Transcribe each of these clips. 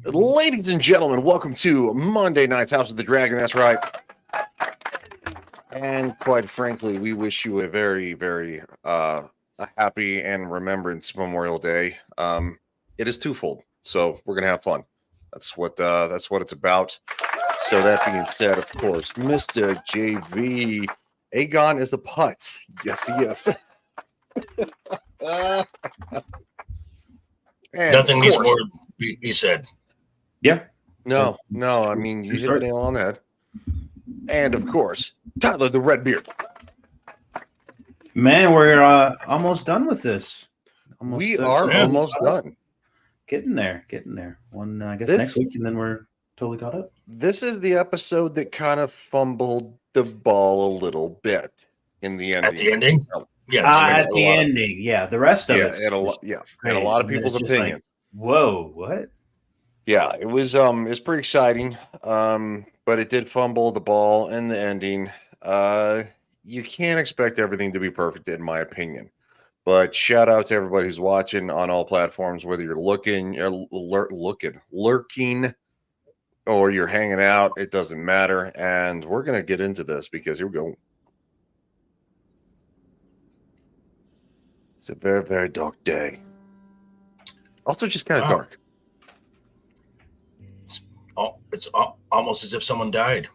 Ladies and gentlemen, welcome to Monday night's House of the Dragon. That's right. And quite frankly, we wish you a very a happy and Remembrance Memorial Day. It is twofold, so we're gonna have fun. That's what it's about. So that being said, of course, Mr. JV Aegon is a putt. Yes. Uh, and Nothing of needs course, more to be said. Yeah. no. I mean, you hit the start. nail on the head. And of course, Tyler the Redbeard. Man, we're almost done with this. We are almost done. Getting there. One, I guess, This- next week, and then we're totally caught up. This is the episode that kind of fumbled the ball a little bit in the ending. At the ending? Yeah. At the ending, yeah. The rest of it, and a lot of people's opinions. Whoa, what? Yeah, it was pretty exciting. But it did fumble the ball in the ending. You can't expect everything to be perfect, in my opinion. But shout out to everybody who's watching on all platforms, whether you're lurking, or you're hanging out. It doesn't matter. And we're gonna get into this because here we go. It's a very dark day. Also, just kind of dark. It's almost as if someone died.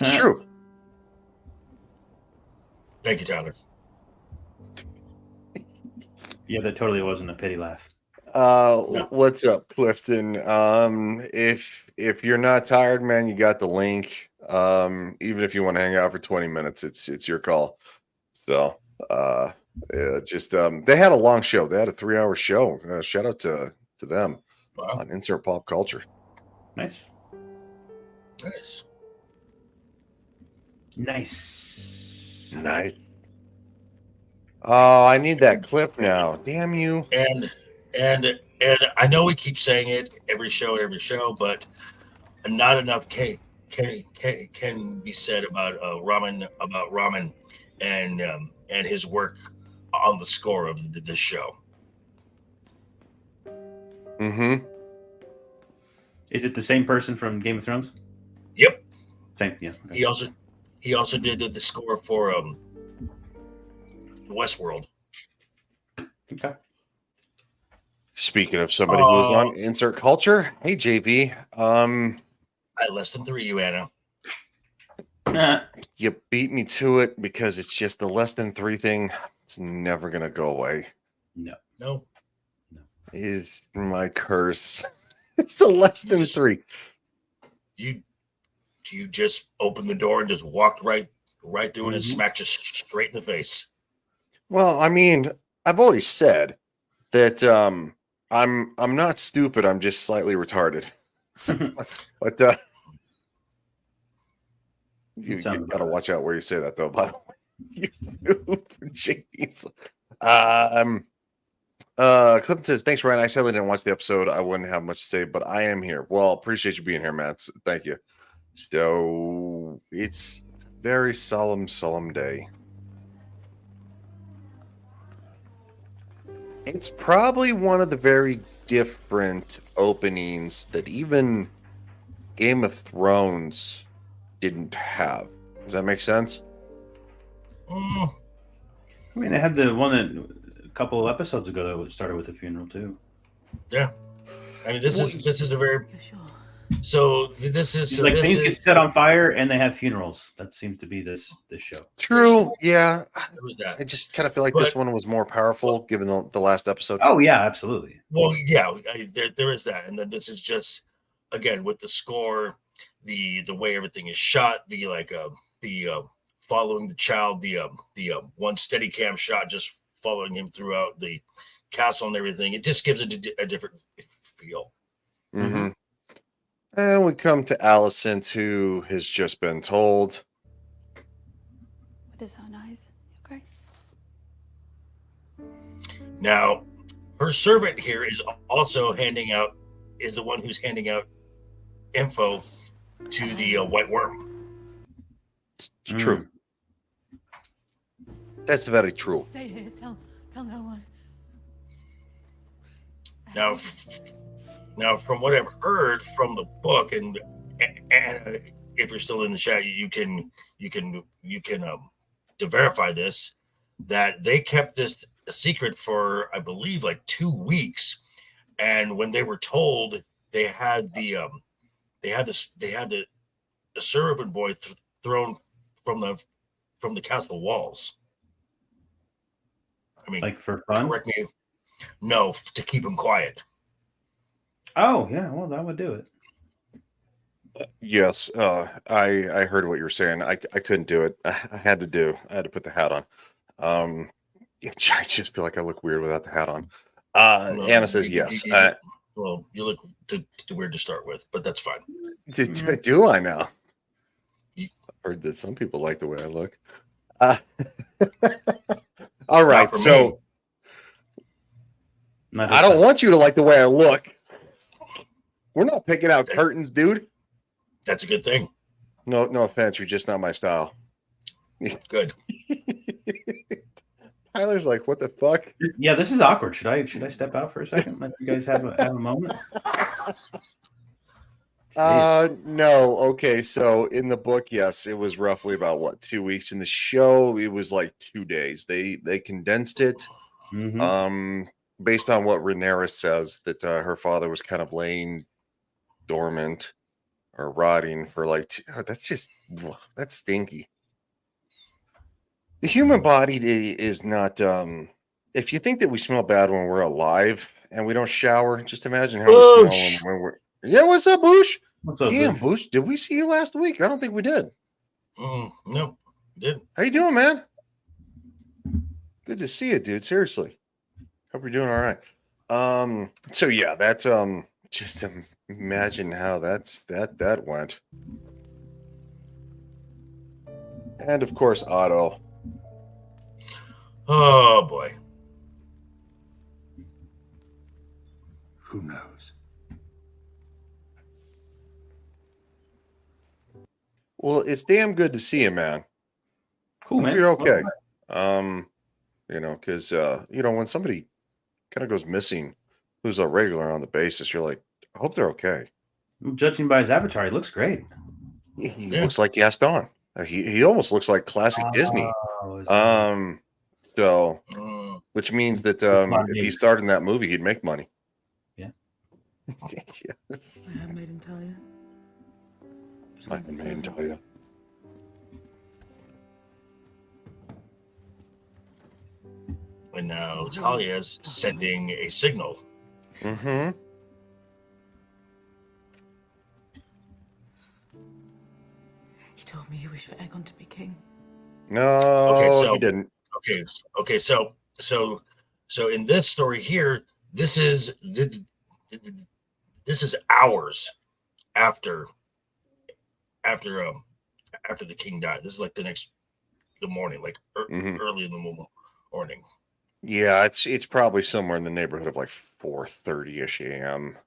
It's true. Thank you, Tyler. Yeah, that totally wasn't a pity laugh. What's up, Clifton? If you're not tired, man, you got the link. Even if you want to hang out for 20 minutes, it's your call. So they had a long show. They had a 3-hour show. Shout out to them on Insert Pop Culture. Nice. Oh, I need that clip now. Damn you. And I know we keep saying it every show, but not enough can be said about Ramen and his work on the score of this show. Mm-hmm. Is it the same person from Game of Thrones? Yep. Same, yeah. Okay. He also did the score for Westworld. Okay. Speaking of somebody who was on Insert Culture, hey JV, At less than 3, you Anna. You beat me to it because it's just the less than 3 thing. It's never gonna go away. No. Is my curse. It's the less than 3. You just opened the door and just walked right through it and smacked you straight in the face. Well, I mean, I've always said that I'm not stupid. I'm just slightly retarded. But you gotta watch out where you say that, though. By the way, YouTube, JV's. Clifton says, "Thanks, Ryan. I sadly didn't watch the episode. I wouldn't have much to say, but I am here. Well, appreciate you being here, Matt. Thank you." So it's a very solemn day. It's probably one of the very different openings that even Game of Thrones didn't have. Does that make sense? I mean, they had the one that a couple of episodes ago that started with a funeral too. Yeah, I mean, this is a very. So this is like things get set on fire and they have funerals. That seems to be this show. True. Yeah. It was that. I just kind of feel like this one was more powerful given the last episode. Oh yeah, absolutely. Well, yeah, there is that, and then this is just again with the score, the way everything is shot, the following the child, the one steady cam shot just following him throughout the castle and everything. It just gives it a different feel. Mm-hmm. And we come to Alicent, who has just been told. With his own eyes, Your Grace. Now, her servant here is also the one who's handing out info to the White Worm. It's true. That's very true. Stay here. Tell no one. Now, Now, from what I've heard from the book, and if you're still in the chat, you can to verify this, that they kept this a secret for, I believe, like 2 weeks, and when they were told, they had the servant boy thrown from the castle walls. I mean, Like for fun? correct me. No, to keep him quiet. Oh yeah, well that would do it. Yes, I heard what you were saying. I couldn't do it. I had to put the hat on. Yeah, I just feel like I look weird without the hat on. Well, Anna says yes. Well, you look too weird to start with, but that's fine. Do I now? I've heard that some people like the way I look. All right, so I don't want you to like the way I look. We're not picking out curtains, dude. That's a good thing. No offense. You're just not my style. Good. Tyler's like, what the fuck? Yeah, this is awkward. Should I step out for a second? Let you guys have a moment. No. Okay, so in the book, yes, it was roughly about what, 2 weeks. In the show, it was like 2 days. They condensed it. Mm-hmm. Based on what Rhaenyra says, that her father was kind of laying dormant or rotting for like that's stinky. The human body is not if you think that we smell bad when we're alive and we don't shower, just imagine how we smell when we're what's up, Boosh? What's up, Damn, Boosh? Boosh, did we see you last week? I don't think we did. No, didn't. How you doing, man? Good to see you, dude. Seriously. Hope you're doing all right. So yeah, that's just imagine how that went. And of course, Otto. Oh boy. Who knows? Well, it's damn good to see you, man. Cool, Hope man. you're okay. Because when somebody kind of goes missing, who's a regular on the basis, you're like, I hope they're okay. Judging by his avatar, he looks great. He looks like Gaston. He almost looks like classic Disney. So, which means that if he starred in that movie, he'd make money. Yeah. Yes. I made him tell you. I made him tell you. And now Talia's sending a signal. Mm-hmm. He told me he wished for Aegon to be king. No, he didn't. Okay. So in this story here, this is hours after the king died. This is like the morning, like early in the morning. Yeah, it's probably somewhere in the neighborhood of like 4:30ish a.m.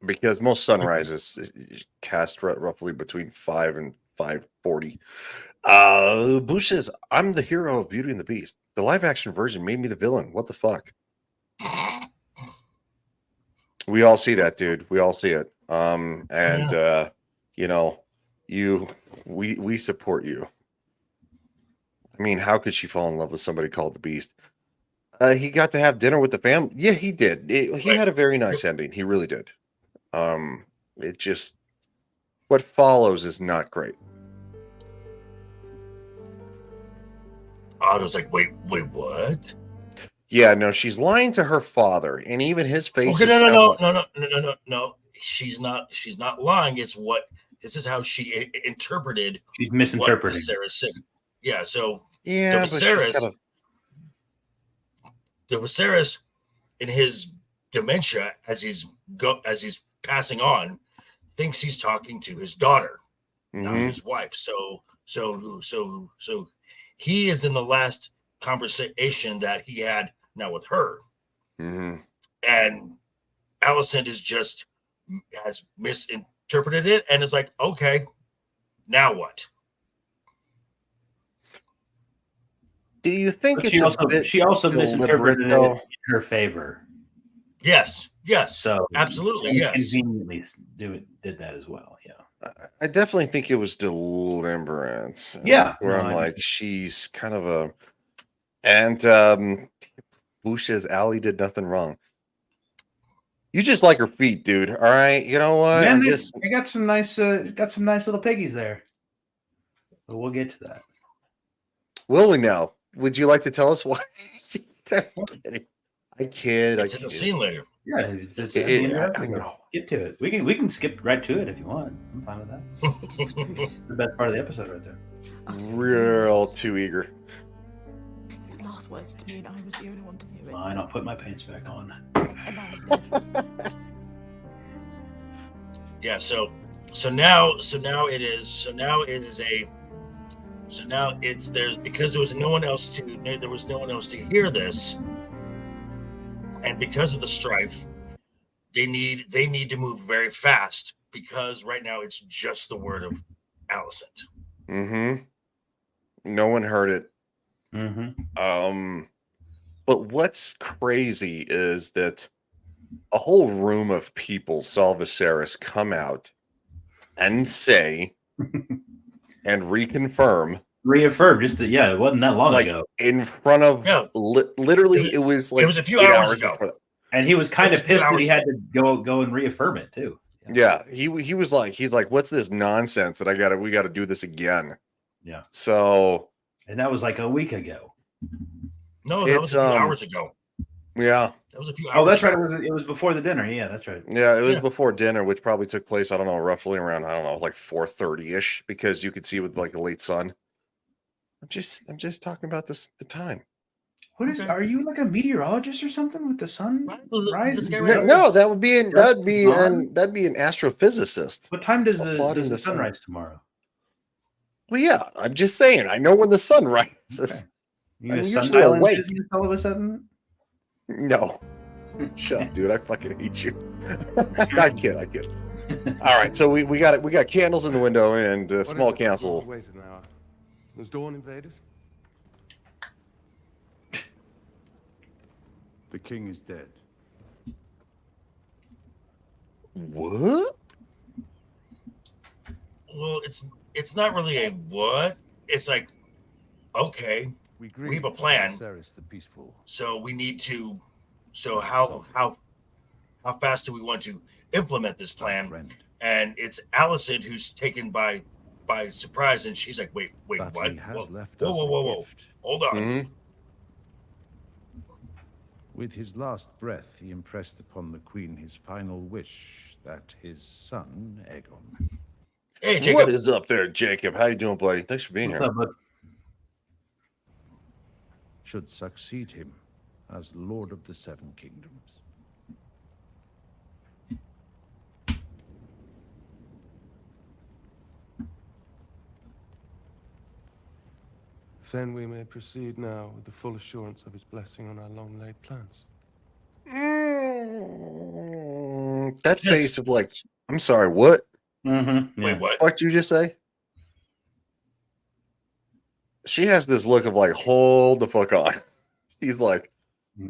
Because most sunrises is cast roughly between 5 and 5:40. Bush says, "I'm the hero of Beauty and the Beast. The live action version made me the villain. What the fuck?" We all see that, dude. We all see it. We support you. I mean, how could she fall in love with somebody called the Beast? He got to have dinner with the family. Yeah, he did. He had a very nice ending. He really did. It just, what follows is not great. Otto's like, wait, what? Yeah, no, she's lying to her father, and even his face. Okay, no. She's not lying. This is how she interpreted. She's misinterpreting. What Viserys said. Yeah, so yeah, the Viserys in his dementia, as he's passing on, thinks he's talking to his daughter, not his wife. So he is in the last conversation that he had now with her, and Alicent has misinterpreted it, and it's like, okay, now what? Do you think she also misinterpreted it in her favor? Yes, yes, So absolutely, he yes. conveniently did that as well. Yeah. I definitely think it was deliberate. Yeah, Where no, I'm I like, she's kind of a, and Boo says Allie did nothing wrong. You just like her feet, dude. All right, you know what? Man, I'm just I got some nice little piggies there. But we'll get to that. will we now? Would you like to tell us why? I'm kidding. I kid. It's in the scene later. Yeah, it's at It- the end of the I episode. know. Get to it. We can skip right to it if you want. I'm fine with that. It's the truth. The best part of the episode right there. Real too eager. His last words to me, and I was the only one to hear it. Fine, I'll put my pants back on. And now he's dead. Yeah, so now there's because there was no one else to hear this, and because of the strife, they need to move very fast because right now it's just the word of Alicent. Mm-hmm. No one heard it. Mm-hmm. But what's crazy is that a whole room of people saw Viserys come out and say and reconfirm, Reaffirmed, it wasn't that long like ago. in front of literally, it was like it was a few 8 hours ago. before that. And he was kind It of was a few pissed that he hours had to go and reaffirm it too. Yeah, he was like, he's like, what's this nonsense that we gotta do this again? Yeah. So, And that was like a week ago. No, that was a few hours ago. yeah. That was a few hours. Oh, that's ago. right. It was before the dinner. Yeah, that's right. Yeah, it was Yeah. before dinner, which probably took place, I don't know, roughly around, I don't know, like 4:30-ish, because you could see with like a late sun. I'm just talking about the time. What is? Okay. Are you like a meteorologist or something with the sun Right, well, this rising? guy No, right no, there. that'd be an Gone? astrophysicist. What time does Applauding the the sun. sun rise tomorrow? Well, yeah, I'm just saying, I know when the sun rises. Okay. You I'm a usually sundial awake. enthusiast all of a sudden? No. Shut up, dude. I fucking hate you. I kid. All right, so we got candles in the window and a small castle. Wait an hour. Was Dawn invaded? The king is dead. What? Well, it's not really a what. It's like, okay, we have a plan. Viserys the peaceful. So we need to. So how fast do we want to implement this plan? Friend. And it's Alicent who's taken by surprise, and she's like, wait, But what? he has left Whoa, us whoa, a whoa, whoa. gift. Hold on. Mhm. With his last breath, he impressed upon the queen his final wish that his son, Aegon, Hey, Jacob. What is up there, Jacob? How you doing, buddy? Thanks for being What's here. up, bud? should succeed him as Lord of the Seven Kingdoms. Then we may proceed now with the full assurance of his blessing on our long-laid plans. That Yes. face of like, I'm sorry, what? Mm-hmm. Wait, what? What did you just say? She has this look of like, hold the fuck on. She's like, I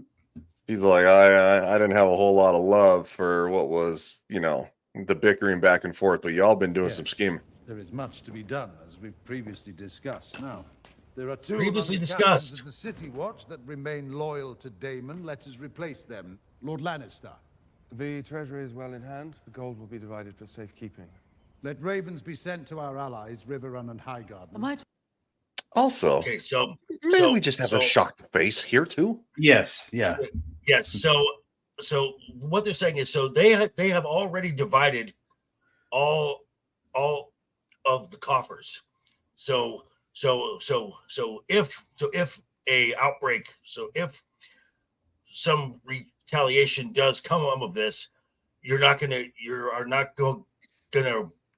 didn't have a whole lot of love for what was, the bickering back and forth, but y'all been doing some Yes. scheming. There is much to be done, as we've previously discussed. Now, there are two Previously among the discussed. captains of the City Watch that remain loyal to Daemon. Let us replace them. Lord Lannister. The treasury is well in hand. The gold will be divided for safekeeping. Let ravens be sent to our allies, Riverrun and Highgarden. Am I Also, Okay, so maybe we just have a shocked face here too. Yes. Yeah. yes, so what they're saying is, so they have already divided all of the coffers. So if a outbreak, so if some retaliation does come of this, you are not gonna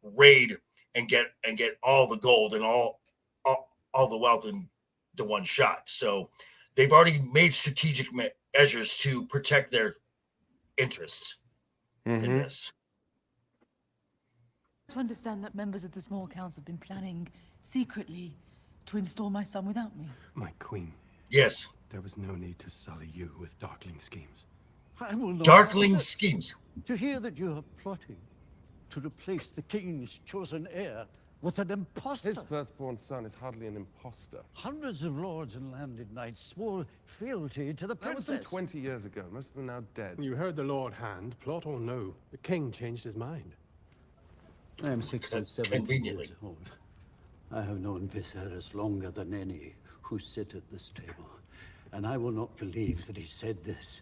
raid and get all the gold and all the wealth in the one shot. So they've already made strategic measures to protect their interests in Mhm. this. to understand that members of the small council have been planning secretly to install my son without me? My queen, Yes. there was no need to sully you with darkling schemes. I will not Darkling forget schemes. to hear that you are plotting to replace the king's chosen heir with an impostor. His firstborn son is hardly an impostor. Hundreds of lords and landed knights swore fealty to the That was princess. some 20 years ago. Most of them now dead. You heard the Lord Hand, plot or no. The king changed his mind. I am 67 Conveniently. years old. I have known Viserys longer than any who sit at this table. And I will not believe that he said this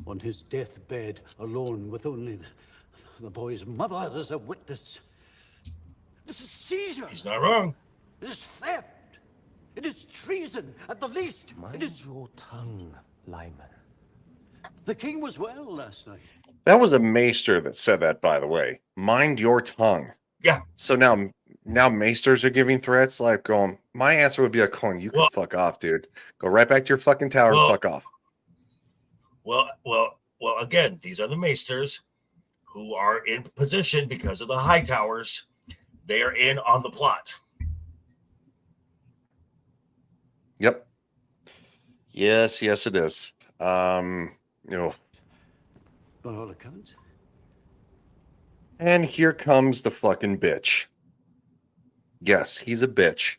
on his deathbed, alone with only the boy's mother as a witness. This is seizure. He's not wrong. It is theft. It is treason, at the least. Mind your tongue, Lyman. The king was well last night. That was a maester that said that, by the way. Mind your tongue. Yeah. So now maesters are giving threats, like going, my answer would be like, going, you can fuck off, dude. Go right back to your fucking tower and fuck off. Well, again, these are the maesters who are in position because of the high towers. They are in on the plot. Yep. Yes, it is. You know, By all accounts. and here comes the fucking bitch. Yes, he's a bitch.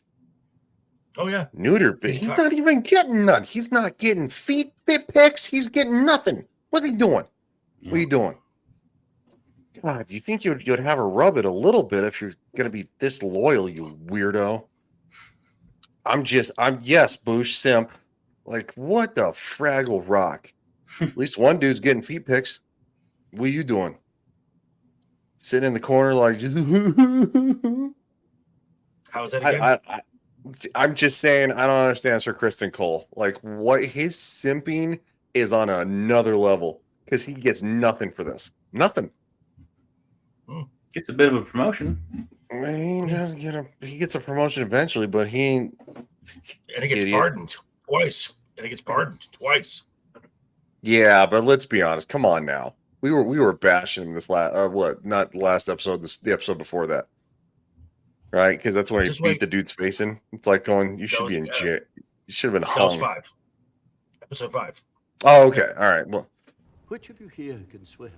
Oh yeah. Neuter bitch. He's not even getting none. He's not getting feet pics. He's getting nothing. What's he doing? What are you doing? God, do you think you'd have her rub it a little bit if you're gonna be this loyal, you weirdo? Yes, Boosh simp. Like, what the Fraggle Rock? At least one dude's getting feet pics. What are you doing? Sitting in the corner like just How is that again? I'm just saying, I don't understand Sir Kristen Cole. Like, what his simping is on another level because he gets nothing for this. Nothing. Gets a bit of a promotion. I mean, he gets a promotion eventually, but he ain't. And he gets pardoned twice. Yeah, but let's be honest. Come on now. We were bashing him this not the last episode, the episode before that. Right? Because that's when he beat the dude's face in. It's like going, you should be in jail. You should have been hung. That was 5. Episode 5. Oh, okay. All right. Well, Which of you here can swear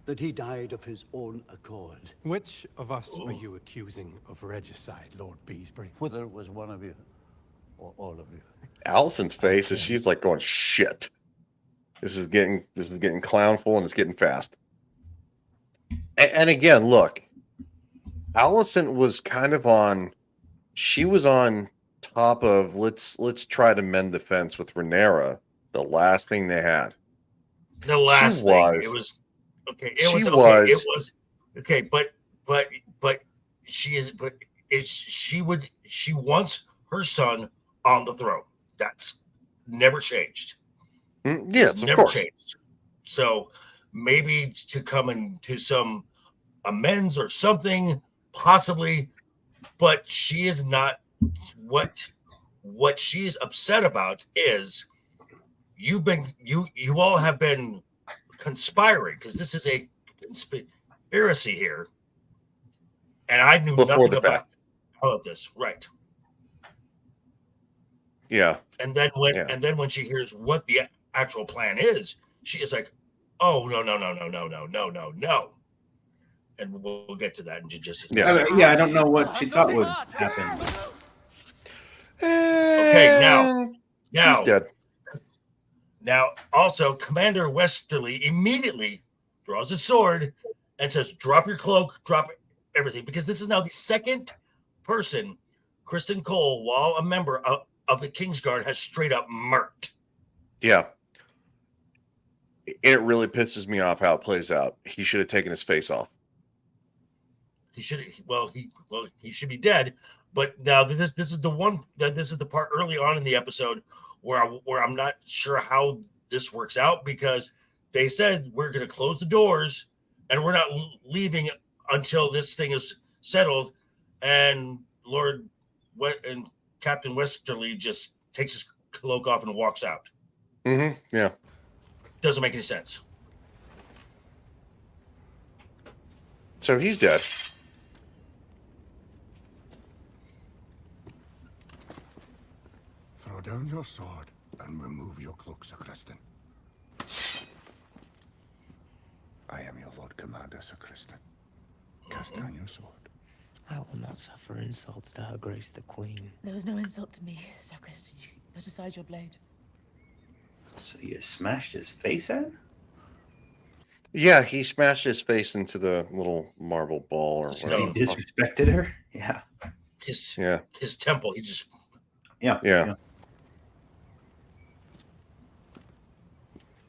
that he died of his own accord? Which of us are you accusing of regicide, Lord Beesbury? Whether it was one of you or all of you. Allison's face is she's like going, shit. This is getting clownful and it's getting fast. And again, look, Allison was kind of she was on top of let's try to mend the fence with Rhaenyra. The last thing they had. The last thing it was okay. It was okay, but she wants her son on the throne. That's never changed. Yes, of never course. changed. So maybe to come into some amends or something, possibly, but she is not what she is upset about is you all have been conspiring because this is a conspiracy here, and I knew nothing about this, right? Yeah. And then when she hears what the actual plan is, she is like, "Oh no!" And we'll get to that in just a second. I don't know what she thought would happen. Okay, now he's dead. Now, also, Commander Westerly immediately draws his sword and says, "Drop your cloak, drop everything," because this is now the second person Kristen Cole, while a member of the Kingsguard, has straight up murked. Yeah. It really pisses me off how it plays out. He should have taken his face off. He should he should be dead. But now this is the part early on in the episode where I'm not sure how this works out, because they said we're going to close the doors and we're not leaving until this thing is settled. And Captain Westerly just takes his cloak off and walks out. Mm-hmm. Yeah. Doesn't make any sense. So he's dead. Throw down your sword and remove your cloak, Sir Kristen. I am your Lord Commander, Sir Kristen. Cast down your sword. I will not suffer insults to Her Grace the Queen. There was no insult to me, Sir Chris. You put aside your blade. So you smashed his face in? Yeah, he smashed his face into the little marble ball or Because whatever. he disrespected her? Yeah. His temple. He just Yeah.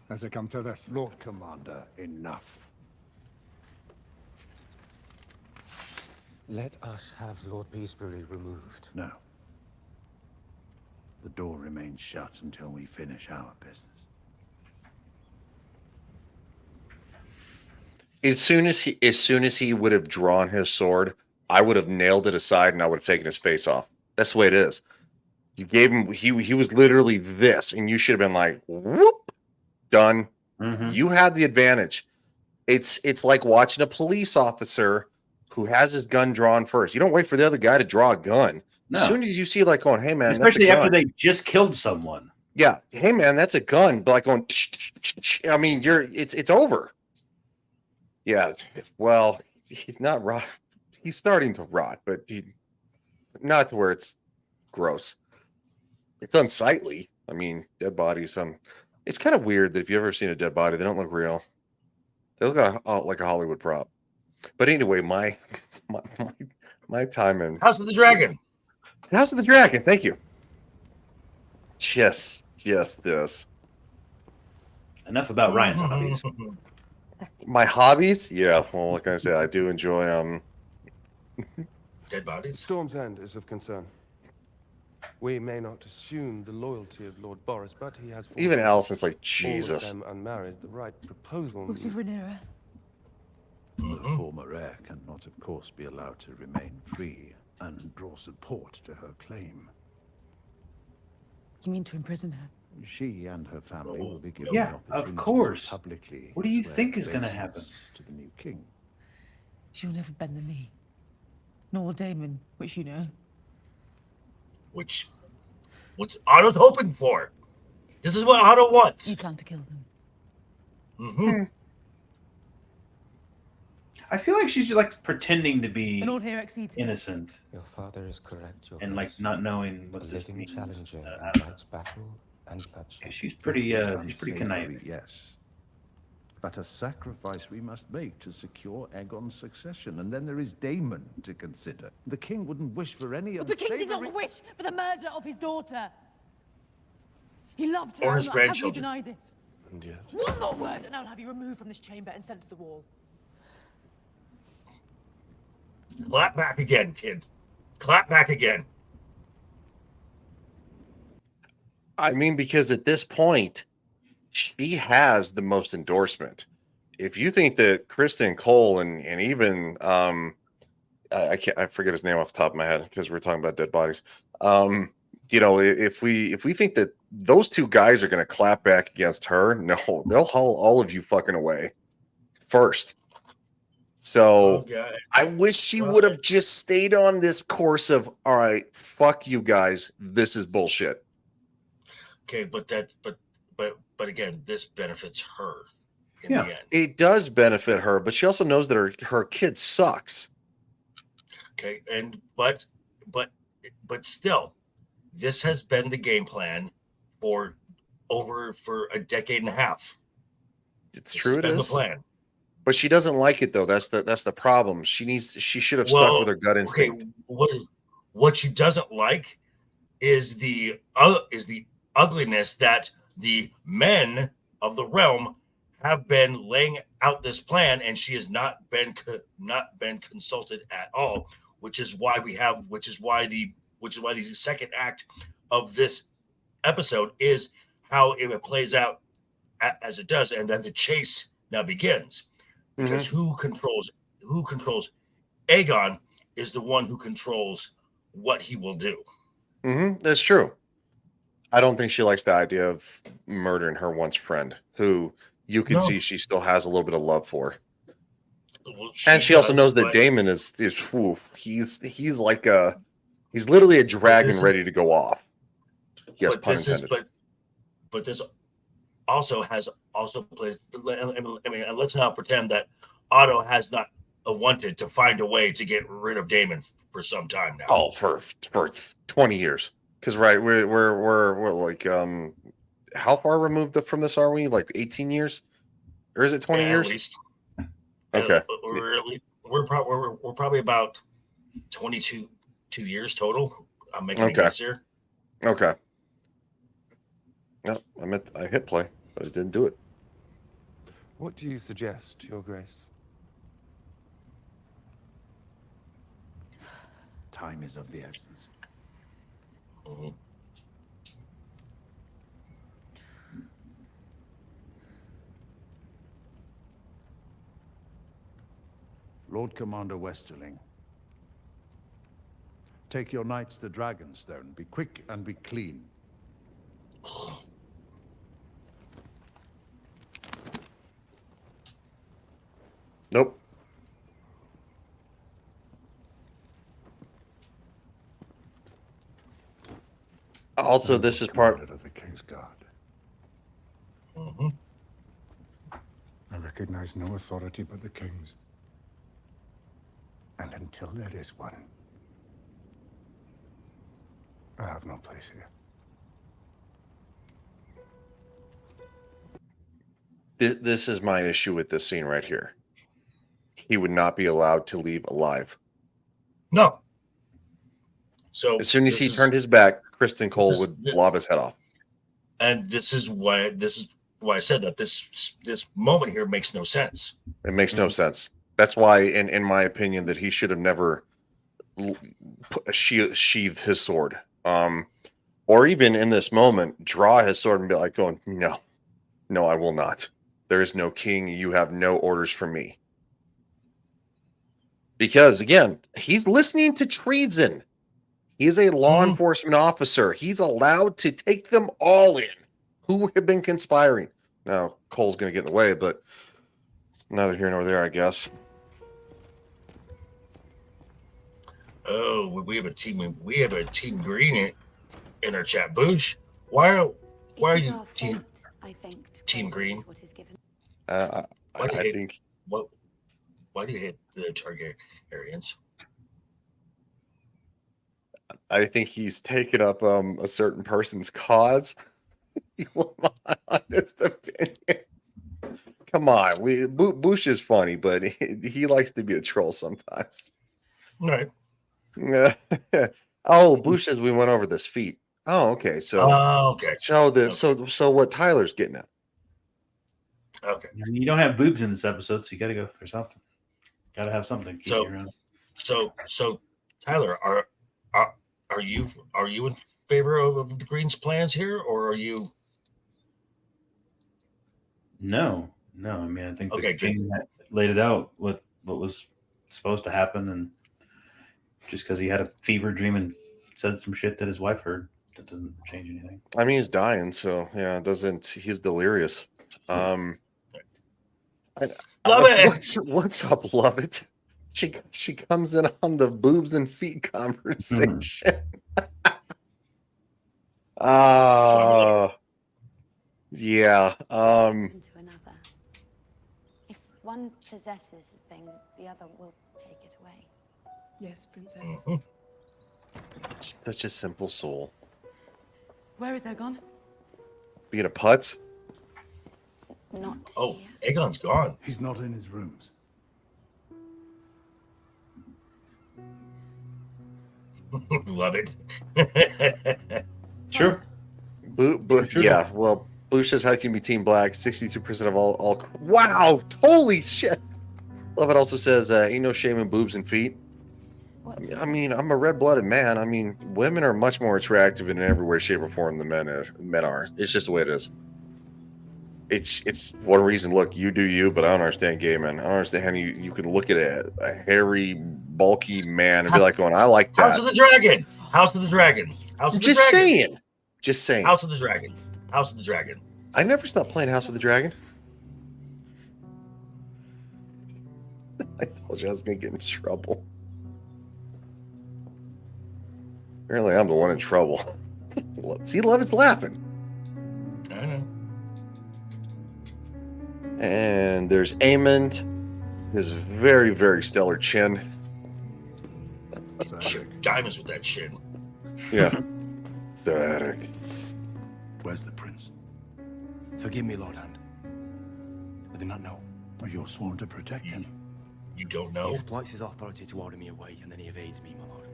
Has it come to this? Lord Commander, enough. Let us have Lord Beesbury removed. No. The door remains shut until we finish our business. As soon as he would have drawn his sword, I would have nailed it aside and I would have taken his face off. That's the way it is. You gave him he was literally this, and you should have been like, whoop, done. Mm-hmm. You had the advantage. It's like watching a police officer who has his gun drawn first. You don't wait for the other guy to draw a gun. No. As soon as you see like going, hey man, especially that's a after gun. they just killed someone. Yeah, hey man, that's a gun. But like going, I mean, it's over. Yeah, well, he's not rot. He's starting to rot, but not to where it's gross. It's unsightly. I mean, dead bodies. It's kind of weird that if you've ever seen a dead body, they don't look real. They look like a Hollywood prop. But anyway, my time in House of the Dragon. House of the Dragon. Thank you. Yes, this. Enough about Ryan's hobbies. My hobbies? Yeah, well, like I said, I do enjoy Dead bodies. Storm's End is of concern. We may not assume the loyalty of Lord Boris, but he has even Allison's like, all Jesus. of them unmarried. The right proposal. Books of Rhaenyra. The former heir cannot, of course, be allowed to remain free and draw support to her claim. You mean to imprison her? She and her family will be given Yeah, an of opportunity course. to publicly What do you swear think is gonna allegiance happen? to the new king? She'll never bend the knee. Nor will Damon, which you know. What's Otto's hoping for? This is what Otto You wants. plan to kill them. Mm-hmm. I feel like she's like pretending to be And all here exceeds innocent Your father is correct, Your and like Grace. not knowing A what this living means. challenger I in don't know. night's battle and bloodshed. She's pretty Unsavory, conniving. yes. But a sacrifice we must make to secure Aegon's succession, and then there is Daemon to consider. The king wouldn't wish for any But the king did unsavory- not wish for the murder of his daughter. He loved her. Or his I'll not have you grandchildren. deny this. And yet, One more word, and I'll have you removed from this chamber and sent to the wall. Clap back again, kid. Clap back again. I mean, because at this point, she has the most endorsement. If you think that Kristen Cole and even I forget his name off the top of my head because we're talking about dead bodies. You know, if we think that those two guys are going to clap back against her, no, they'll haul all of you fucking away first. So Okay. I wish she would have just stayed on this course of, all right, fuck you guys, this is bullshit. Okay, but again, this benefits her in Yeah. the end. It does benefit her, but she also knows that her kid sucks. Okay, and but still, this has been the game plan for a decade and a half. It's This true, has it been the is. plan. But she doesn't like it though. That's the problem. She should have stuck with her gut instinct. Okay, what she doesn't like is the ugliness that the men of the realm have been laying out this plan, and she has not been consulted at all. Which is why the second act of this episode is how it plays out as it does, and then the chase now begins. Because who controls Aegon is the one who controls what he will do. That's true. I don't think she likes the idea of murdering her once friend, who you can see she still has a little bit of love for. Well, And she also does, knows that but- Daemon is woof. He's like he's literally a dragon this is- ready to go off. Yes, but pun this is intended. also plays. I mean, and let's not pretend that Otto has not wanted to find a way to get rid of Damon for some time now. Oh, for 20 years. Because right, we're like how far removed from this are we? Like 18 years, or is it 20 At years? least. Okay. We're probably about 22 years total. I'm making a Okay. guess here. Okay. No, I hit play, but it didn't do it. What do you suggest, Your Grace? Time is of the essence. Mhm. Lord Commander Westerling, take your knights to Dragonstone. Be quick and be clean. Nope. Also, this is part of the King's Guard. Mm-hmm. I recognize no authority but the King's. And until there is one, I have no place here. This is my issue with this scene right here. He would not be allowed to leave alive. No. So as soon as he turned his back, Kristen Cole would lob his head off. And this is why I said that this moment here makes no sense. It makes no sense. That's why, in my opinion, that he should have never sheathed his sword. Or even in this moment, draw his sword and be like, going, no, I will not. There is no king. You have no orders from me. Because, again, he's listening to treason. He is a law enforcement officer. He's allowed to take them all in who have been conspiring. Now, Cole's going to get in the way, but neither here nor there, I guess. Oh, we have a team. We have a team green in our chat. Boosh, why are you team? I think team green. I think. Why do you hate the Targaryens? I think he's taken up a certain person's cause. My honest opinion. Come on, Bush is funny, but he likes to be a troll sometimes. Right. Oh, Bush says we went over this feat. Oh, okay. So, okay. So what Tyler's getting at? Okay. I mean, you don't have boobs in this episode, so you got to go for something. Got to have something. To keep you around. So, Tyler, are you in favor of the Greens' plans here, or are you? No. I mean, I think the king laid it out what was supposed to happen, and just because he had a fever dream and said some shit that his wife heard, that doesn't change anything. I mean, he's dying, so yeah, it doesn't. He's delirious. Love it. What's up, love it? She comes in on the boobs and feet conversation. Yeah. Into another. If one possesses a thing, the other will take it away. Yes, princess. Mm-hmm. Such a simple soul. Where is Aegon? Being a putz? Not here. Aegon's gone. He's not in his rooms. Love it. Sure. Yeah, well, Blue says how can you be Team Black? 62% of all. Wow, holy shit. Love it also says, ain't no shame in boobs and feet. I mean, I'm a red-blooded man. I mean, women are much more attractive in every way, shape, or form than men are. It's just the way it is. It's one reason. Look, you do you, but I don't understand gay men. I don't understand how you can look at a hairy, bulky man and be like, going, I like that. House of the Dragon. House of the Dragon. House of the Just Dragon. saying. Just saying. House of the Dragon. House of the Dragon. I never stopped playing House of the Dragon. I told you I was going to get in trouble. Apparently, I'm the one in trouble. See, Love is laughing. I know. And there's Aemond, his very, very stellar chin. Diamonds with that chin. Yeah. Static. Where's the prince? Forgive me, Lord Hand. I do not know. Well, you're sworn to protect him. You don't He know? exploits his authority to order me away, and then he evades me, my lord.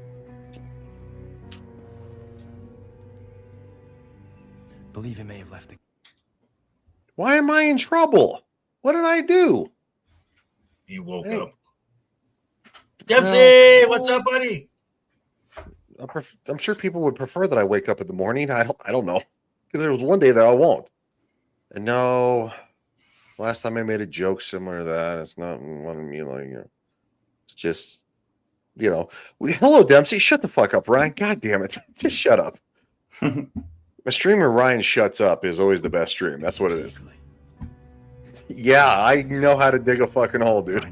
Believe he may have left the... Why am I in trouble? What did I do? You woke up. Dempsey, what's up, buddy? I'm sure people would prefer that I wake up in the morning. I don't know. Because there was one day that I won't. And no, last time I made a joke similar to that, it's not one of me like, it's just, hello, Dempsey. Shut the fuck up, Ryan. God damn it. Just shut up. A streamer Ryan shuts up is always the best stream. That's what it is. Yeah, I know how to dig a fucking hole, dude.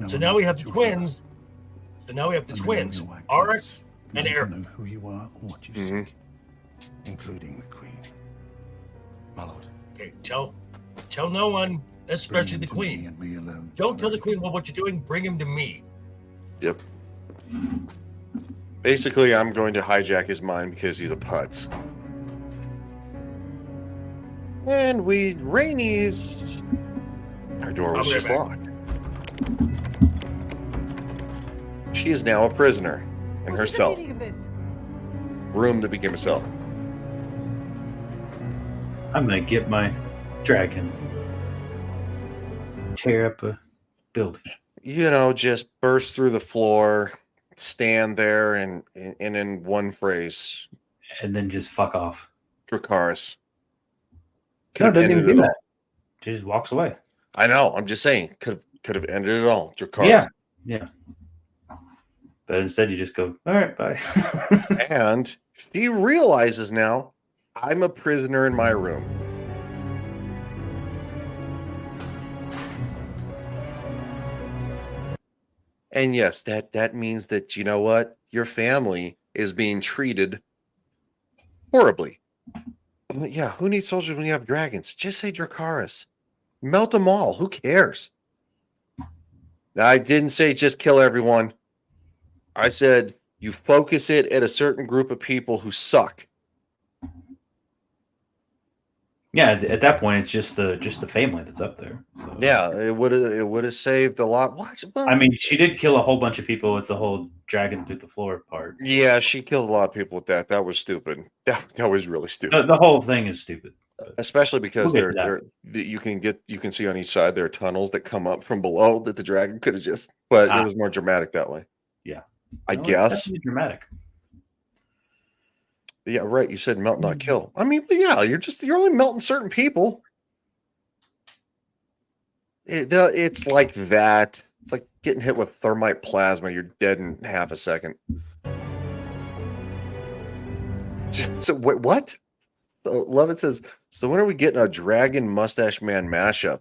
So now we have the twins. Auric and Eric. Know who you are or what you seek, including the queen. My lord. Okay, tell no one, especially the queen. And me alone. Don't tell the queen what you're doing. Bring him to me. Yep. Basically, I'm going to hijack his mind because he's a putz. And Rainey's... Our door was just locked. She is now a prisoner in her cell. Room that became a cell. I'm gonna get my dragon. Tear up a building. Just burst through the floor, stand there, and in one phrase. And then just fuck off. Dracarys. No, doesn't even do that. She just walks away. I know. I'm just saying. Could have ended it all. Dracarys. Yeah. But instead you just go, all right, bye. And she realizes now, I'm a prisoner in my room. And yes, that means that, you know what? Your family is being treated horribly. Yeah, who needs soldiers when you have dragons? Just say Dracarys. Melt them all. Who cares? Now, I didn't say just kill everyone. I said you focus it at a certain group of people who suck. Yeah, at that point, it's just the family that's up there. So. Yeah, it would have saved a lot. What? I mean, she did kill a whole bunch of people with the whole dragon through the floor part. Yeah, she killed a lot of people with that. That was stupid. That was really stupid. The whole thing is stupid. Especially because you can see on each side there are tunnels that come up from below that the dragon could have just. But it was more dramatic that way. Yeah, I guess. It's dramatic. Yeah, right. You said melt, not kill. I mean, but yeah, you're only melting certain people. It's like that. It's like getting hit with thermite plasma. You're dead in half a second. So what? So Lovett says, so when are we getting a Dragon Mustache Man mashup?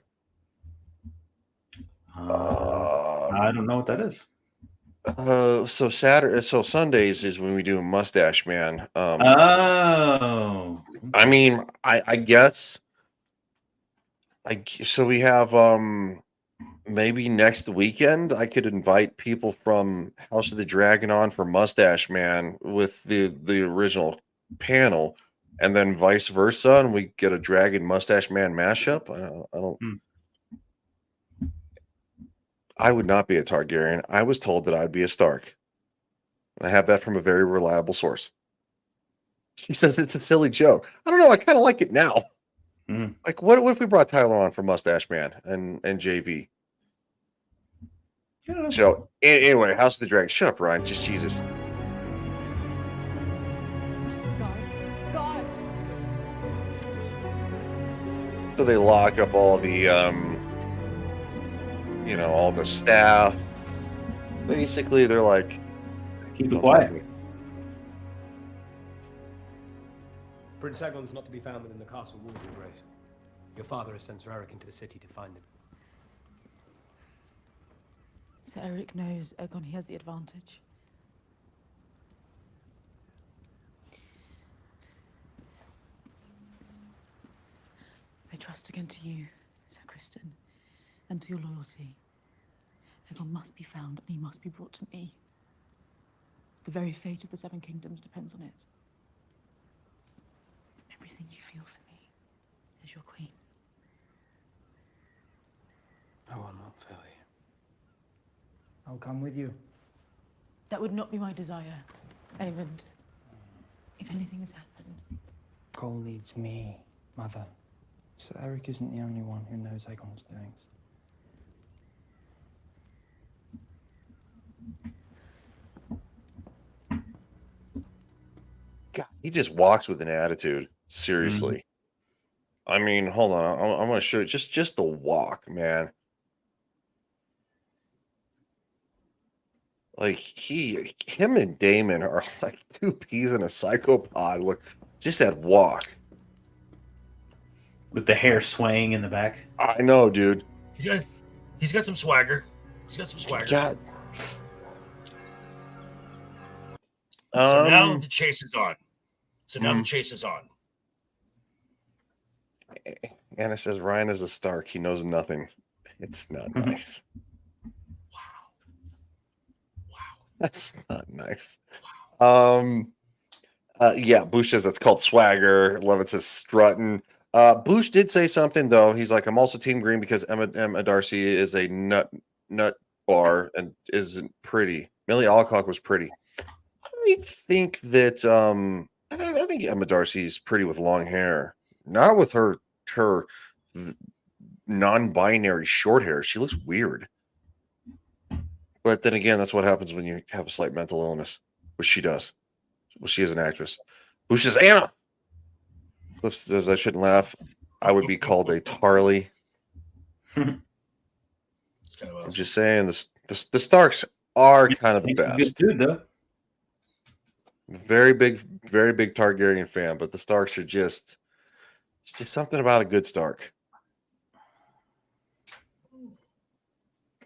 I don't know what that is. So Sundays is when we do Mustache Man. I mean, I guess. So we have maybe next weekend I could invite people from House of the Dragon on for Mustache Man with the original panel, and then vice versa, and we get a Dragon Mustache Man mashup. I don't. I would not be a Targaryen. I was told that I'd be a Stark. I have that from a very reliable source. She says it's a silly joke. I don't know. I kind of like it now. Mm. Like, what if we brought Tyler on for Mustache Man and JV? Yeah. So, anyway, House of the Dragon. Shut up, Ryan. Just Jesus. God. So they lock up all the, all the staff. Basically, they're like, keep it quiet. Prince Aegon's not to be found within the castle walls, Your Grace. Your father has sent Sir Eric into the city to find him. So Eric knows Aegon, he has the advantage. I trust again to you, Sir Kristen, and to your loyalty. Aegon must be found, and he must be brought to me. The very fate of the Seven Kingdoms depends on it. Everything you feel for me as your queen. I will not fail you. I'll come with you. That would not be my desire, Aemond. If anything has happened. Cole needs me, Mother. So Eric isn't the only one who knows Aegon's doings. God, he just walks with an attitude. Seriously. I mean, hold on. I want to show you just the walk, man. Like him and Damon are like two peas in a psychopod. Look, just that walk. With the hair swaying in the back. I know, dude. He's got some swagger. He's got some swagger. God. So now the chase is on. The chase is on. Anna says Ryan is a Stark. He knows nothing. It's not nice. Wow. That's not nice. Yeah, Boosh says it's called swagger. Levitt says strutting. Boosh did say something though. He's like, I'm also Team Green because Emma Darcy is a nut bar and isn't pretty. Millie Alcock was pretty. I think that I think Emma Darcy is pretty with long hair. Not with her non-binary short hair. She looks weird. But then again, that's what happens when you have a slight mental illness, which she does. Well, she is an actress. Boosh says Anna. Cliff says I shouldn't laugh. I would be called a Tarly. I'm just saying the Starks are kind of the best. Good dude, though. Very big Targaryen fan, but the Starks are just it's just something about a good Stark.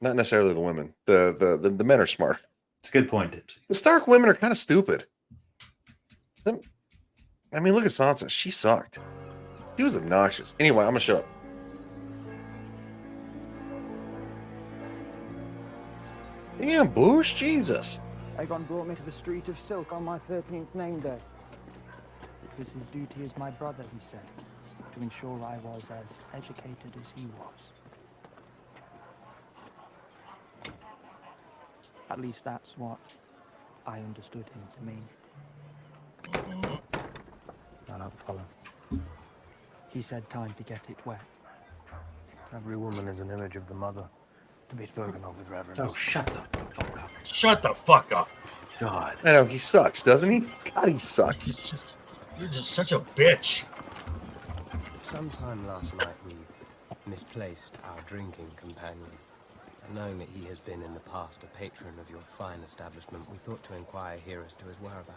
Not necessarily the women. The men are smart. It's a good point, Dipsy. The Stark women are kind of stupid. I mean, look at Sansa. She sucked. She was obnoxious. Anyway, I'm gonna shut up. Damn, Boosh, Jesus. Aegon brought me to the Street of Silk on my 13th name day. It was his duty as my brother, he said, to ensure I was as educated as he was. At least that's what I understood him to mean. I don't follow. He said time to get it wet. Every woman is an image of the mother, to be spoken of with reverence. Oh, shut the fuck up. Shut the fuck up. God. I know, he sucks, doesn't he? God, he sucks. You're just such a bitch. Sometime last night we misplaced our drinking companion. And knowing that he has been in the past a patron of your fine establishment, we thought to inquire here as to his whereabouts.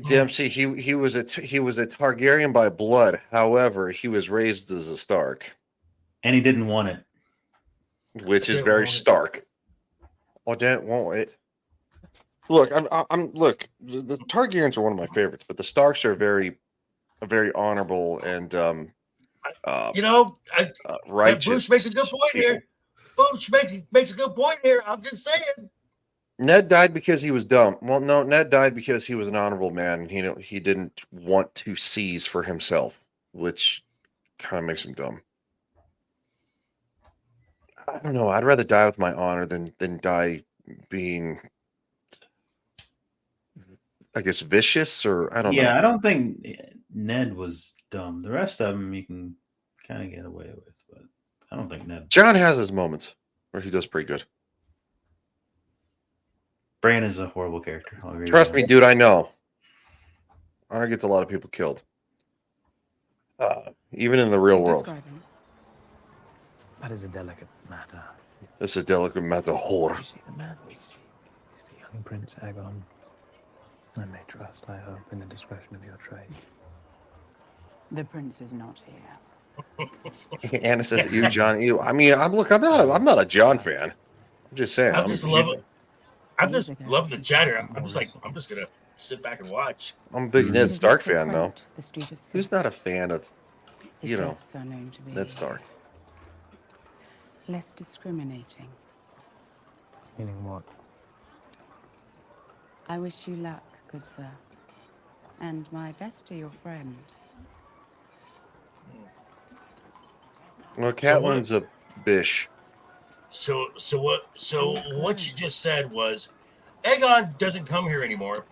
Dempsey, he was a Targaryen by blood. However, he was raised as a Stark, and he didn't want it, which is very Stark. I didn't want it. Look, look. The Targaryens are one of my favorites, but the Starks are very honorable and righteous. Bruce makes a good point here. Bruce makes a good point here. I'm just saying. Ned died because he was dumb. Well, no, Ned died because he was an honorable man, and he didn't want to seize for himself, which kind of makes him dumb. I don't know. I'd rather die with my honor than die being, I guess, vicious, or I don't know. Yeah, I don't think Ned was dumb. The rest of them you can kind of get away with, but I don't think Ned. John has his moments where he does pretty good. Bran is a horrible character. Trust me, dude. I know. Honor gets a lot of people killed, even in the real world. That is a delicate matter. This is a delicate matter. Whore. You see, the man we seek is the young Prince Aegon. I may trust, I hope, in the discretion of your trade. The prince is not here. Anna says, "You, John, you." I mean, I'm not a John fan. I'm just saying. I'm just loving the chatter. I'm just gonna sit back and watch. I'm a big Ned Stark fan, though. Who's not a fan of you know, guests are known to be Ned Stark. less discriminating. Meaning what? I wish you luck, good sir. And my best to your friend. Well, So Catelyn's a bish. So what you just said was Aegon doesn't come here anymore.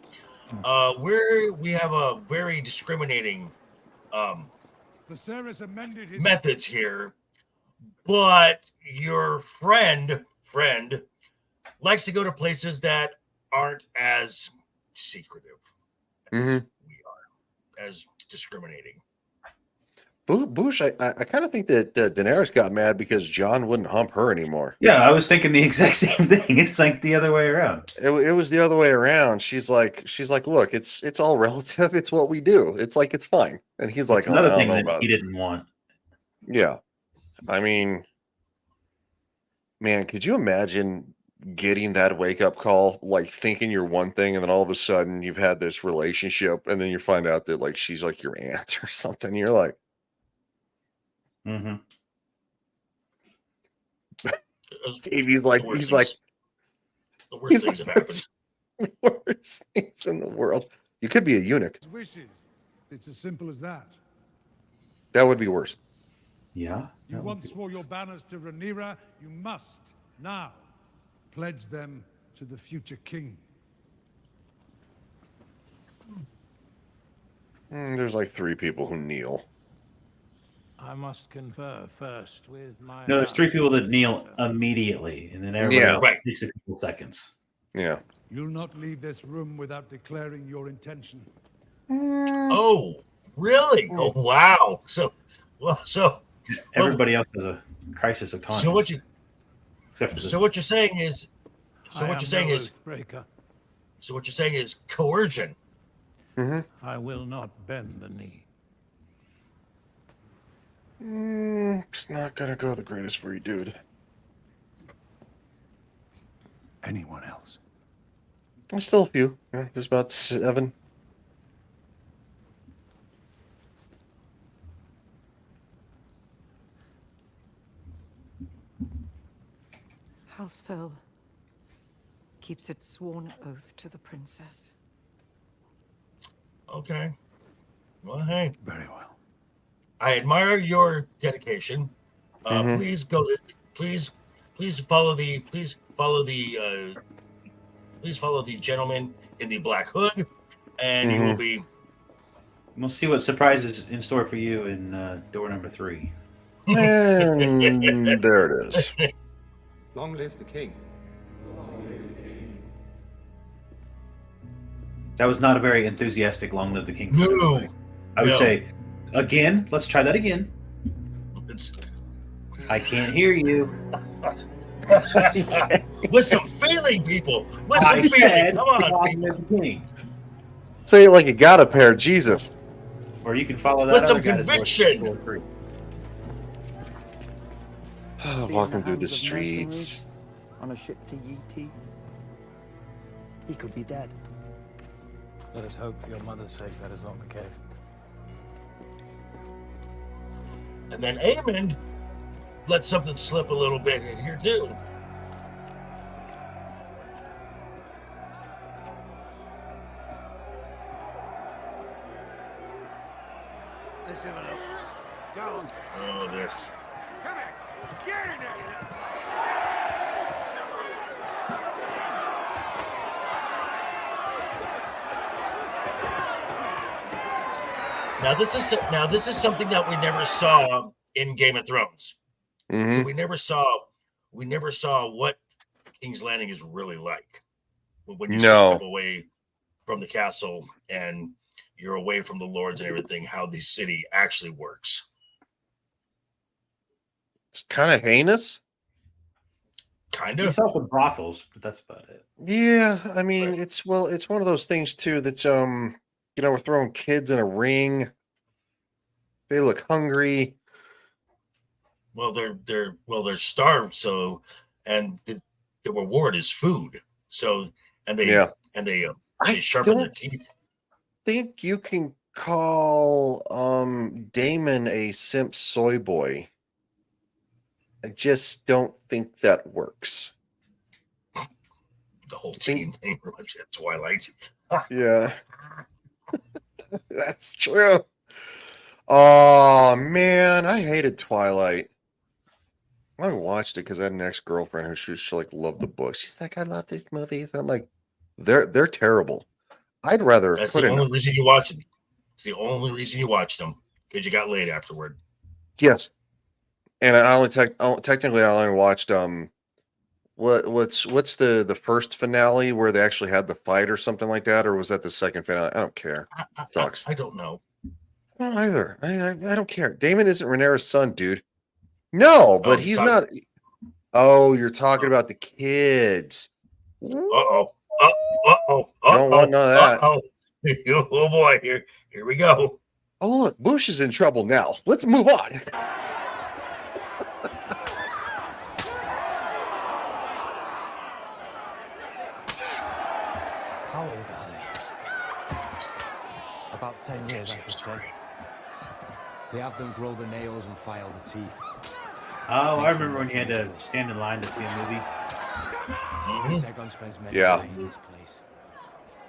We have a very discriminating methods here, but your friend likes to go to places that aren't as secretive as we are, as discriminating. Bush, I kind of think that Daenerys got mad because Jon wouldn't hump her anymore. Yeah, I was thinking the exact same thing. It's like the other way around. It was the other way around. She's like, look, it's all relative. It's what we do. It's like it's fine. And he's like, That's another I don't thing know that about he it. didn't want. Yeah, I mean, man, could you imagine getting that wake up call, like thinking you're one thing, and then all of a sudden you've had this relationship, and then you find out that like she's like your aunt or something. You're like, mm-hmm. Davey's like, he's like, the worst things have happened. Worst things in the world. You could be a eunuch. Wishes. It's as simple as that. That would be worse. Yeah. You once swore your banners to Rhaenyra. You must now pledge them to the future king. There's like 3 people who kneel. I must confer first with my... No, there's 3 people that kneel immediately, and then everybody else takes a couple seconds. Yeah. You'll not leave this room without declaring your intention. Oh, really? Oh, wow. So everybody else has a crisis of conscience. So what you except for so what you're saying is So what you're saying is coercion. I will not bend the knee. It's not gonna go the greatest for you, dude. Anyone else? There's still a few. Yeah, there's about 7. Housefell keeps its sworn oath to the princess. Okay. Well, hey. Very well. I admire your dedication. Please go. Please follow the gentleman in the black hood, and you will be. We'll see what surprises in store for you in door number 3. And there it is. Long live the king. That was not a very enthusiastic "Long Live the King." No, I would say, again. Let's try that again. I can't hear you. With some feeling, people. With some feeling. Come on. Long Live the King. Say it like you got a pair, Jesus. Or you can follow that With other some guy that's conviction. Walking through the Hands of streets. mercenaries on a ship to Yee. He could be dead. Let us hope for your mother's sake that is not the case. And then Aemond let something slip a little bit in here too. Let's have a look. Go on. Oh, this. Come here. Get in there. Now this is something that we never saw in Game of Thrones. We never saw what King's Landing is really like when you step away from the castle and you're away from the lords and everything. How the city actually works. It's kind of heinous. Kind It's of. also brothels, but that's about it. Yeah, I mean, it's one of those things too that we're throwing kids in a ring. They look hungry. Well, they're starved. So, and the reward is food. So, and they sharpen their teeth. Think you can call Damon a simp soy boy. I just don't think that works. The whole team thing reminds me of Twilight. Yeah. That's true. Oh man, I hated Twilight. I watched it because I had an ex-girlfriend who she like loved the book. She's like, I love these movies. And I'm like, they're terrible. I'd rather That's put the in only reason you watch them. It's the only reason you watched them because you got laid afterward. yes. And I only technically I only watched what's the first finale where they actually had the fight or something like that, or was that the second finale? I don't care. Sucks. I don't know. I don't either. I don't care. Damon isn't Rhaenyra's son, dude. No, but he's not. Oh, you're talking about the kids. Uh-oh. Don't want none of that. Oh boy, here we go. Oh look, Bush is in trouble now. Let's move on. How old are they? About 10 years, I should say. They have them grow the nails and file the teeth. Oh, I remember when you had to stand in line to see a movie. Yeah. In this place.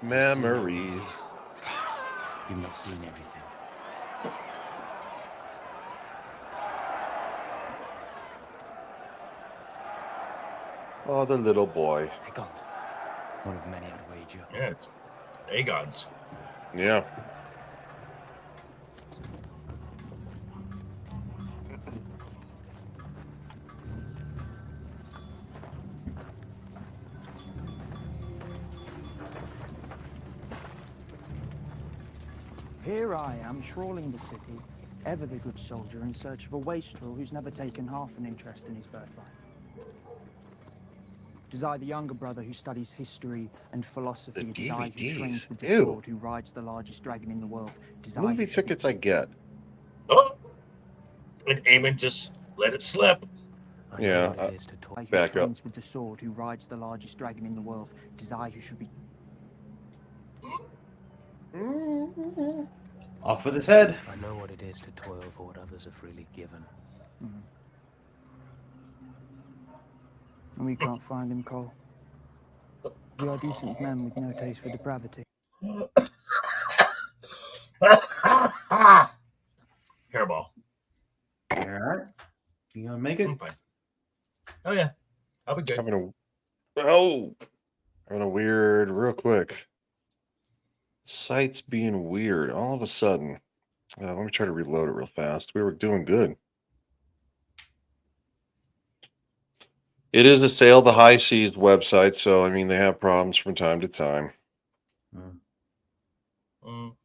Memories. You've not seen everything. Oh, the little boy. Aegon. One of many, I'd wager. Yeah, it's Aegon's. Yeah. Here I am, trawling the city, ever the good soldier, in search of a wastrel who's never taken half an interest in his birthright. It is I, the younger brother, who studies history and philosophy. It is I who trains with the sword, who rides the largest dragon in the world. It is Movie tickets I get. Oh, and Aemon just let it slip. Yeah. Back up. With the sword, who rides the largest dragon in the world. It is I who should be. Off with his head. I know what it is to toil for what others are freely given. And we can't find him, Cole. We are decent men with no taste for depravity. Hairball. All right. You gonna make it? I'm fine. Oh yeah, I'll be good. Having a weird, real quick. Site's being weird all of a sudden. Let me try to reload it real fast. We were doing good. It is a Sail the High Seas website, so I mean they have problems from time to time. Boom,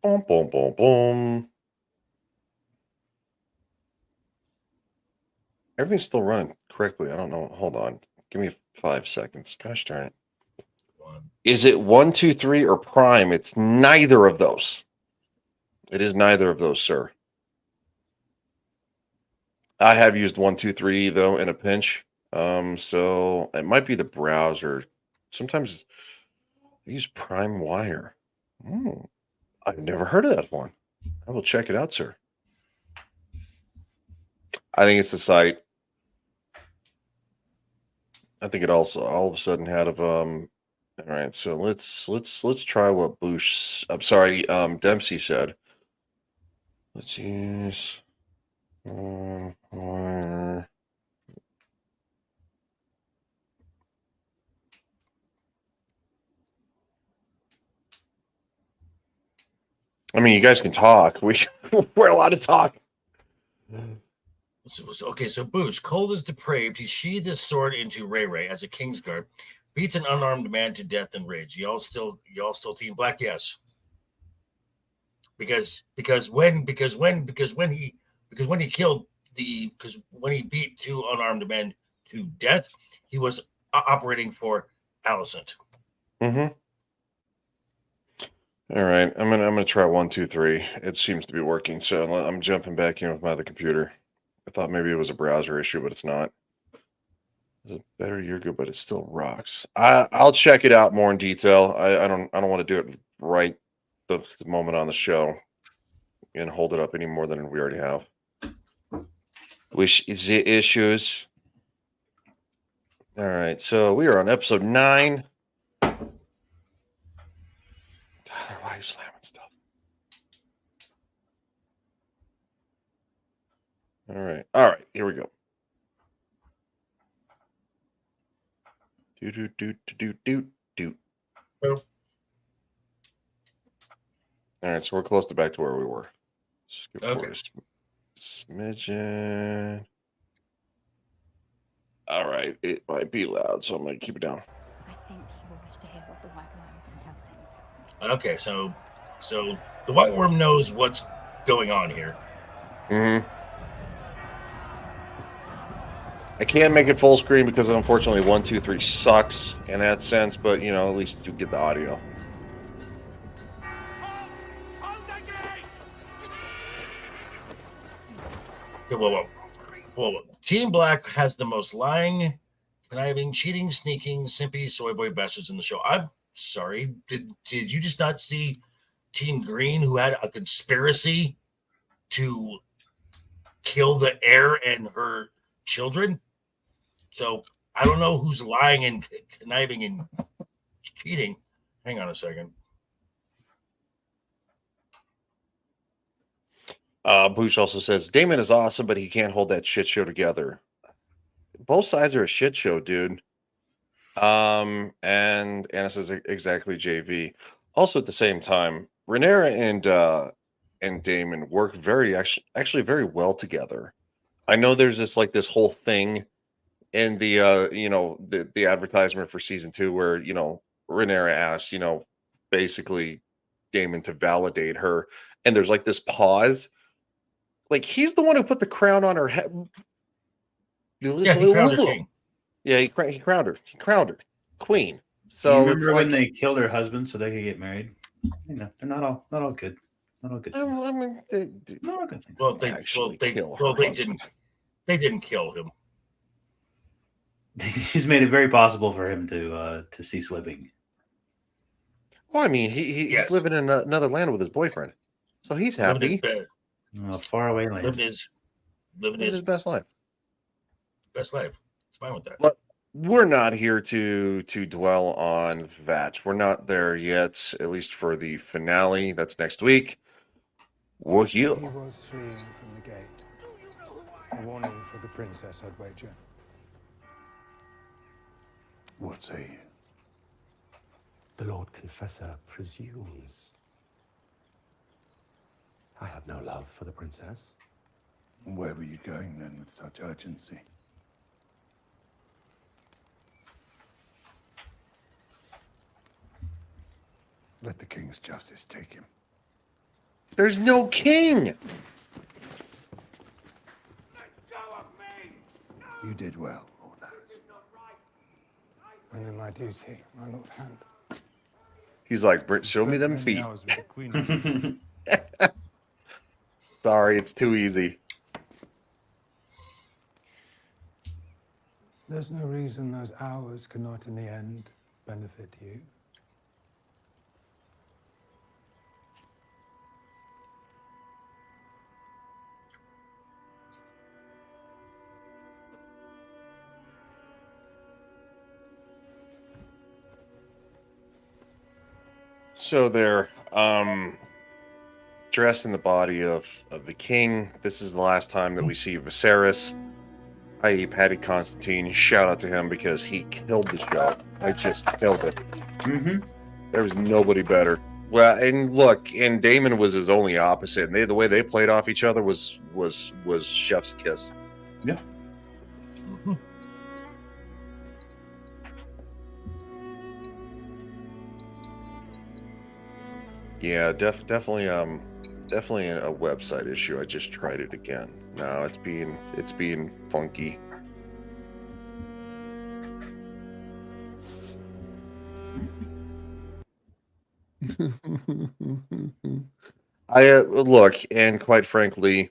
boom, boom, boom. Everything's still running correctly. I don't know. Hold on. Give me 5 seconds. Gosh darn it. Is it 1, 2, 3 or Prime? It's neither of those. It is neither of those, sir. I have used 1, 2, 3 though in a pinch. So it might be the browser. Sometimes I use Prime Wire. I've never heard of that one. I will check it out, sir. I think it's the site. I think it also all of a sudden had of all right, so let's try what Bush Dempsey said. Let's use wire. I mean, you guys can talk. We're allowed to talk. Okay, so Boosh, cold as depraved, he sheathed his sword into Ray as a Kingsguard, beats an unarmed man to death in rage. Y'all still Team Black? Yes. Because when he beat 2 unarmed men to death, he was operating for Alicent. Mm-hmm. All right, I'm gonna try 1, 2, 3. It seems to be working, so I'm jumping back in with my other computer. I thought maybe it was a browser issue, but it's not. Is it Better You're Good, but it still rocks. I'll check it out more in detail. I don't want to do it right the moment on the show and hold it up any more than we already have. Which is the issues. All right, so we are on episode 9. Tyler, why are you slamming stuff? All right, here we go. Do. All right, so we're close to back to where we were. Skip forward a smidgen. All right, it might be loud, so I'm gonna keep it down. I think he will wish to hear what the White Worm can tell him. Okay, so the White Worm knows what's going on here. Mm-hmm. I can't make it full screen because unfortunately 1, 2, 3 sucks in that sense, but you know, at least you get the audio. Okay, whoa. Team Black has the most lying, conniving, cheating, sneaking, simpy soy boy bastards in the show. I'm sorry. Did you just not see Team Green, who had a conspiracy to kill the heir and her children? So I don't know who's lying and conniving and cheating. Hang on a second. Boosh also says Damon is awesome, but he can't hold that shit show together. Both sides are a shit show, dude. And Anna says exactly, JV. Also, at the same time, Rhaenyra and Damon work actually very well together. I know there's this whole thing in the the advertisement for season 2 where Rhaenyra asks basically Damon to validate her, and there's like this pause. Like, he's the one who put the crown on her head. Yeah, he crowned her king. Yeah, he crowned her. He crowned her queen. So you remember it's when they killed her husband so they could get married? You know, they're not all good. Not all good. I mean, not all good things. They didn't kill him. He's made it very possible for him to cease living. Well, I mean, he's living in another land with his boyfriend, so he's happy. Far away land. Living his best life. Best life. It's fine with that. But we're not here to dwell on that. We're not there yet, at least for the finale. That's next week. What you? He was fleeing from the gate. A warning for the princess, I'd wager. What say you? The Lord Confessor presumes. I have no love for the princess. Where were you going then with such urgency? Let the king's justice take him. There's no king! You did well, Lord Harris. And in my duty, my Lord Hand. He's like, Britt, show me them feet. Sorry, it's too easy. There's no reason those hours cannot in the end benefit you. So they're dressed in the body of the king. This is the last time that we see Viserys, i.e. Paddy Constantine. Shout out to him because he killed the show. I just killed it. Mm-hmm. There was nobody better. Well, and look, and Daemon was his only opposite. And the way they played off each other was chef's kiss. Yeah. Yeah, definitely a website issue. I just tried it again. No, it's being funky. I look, and quite frankly,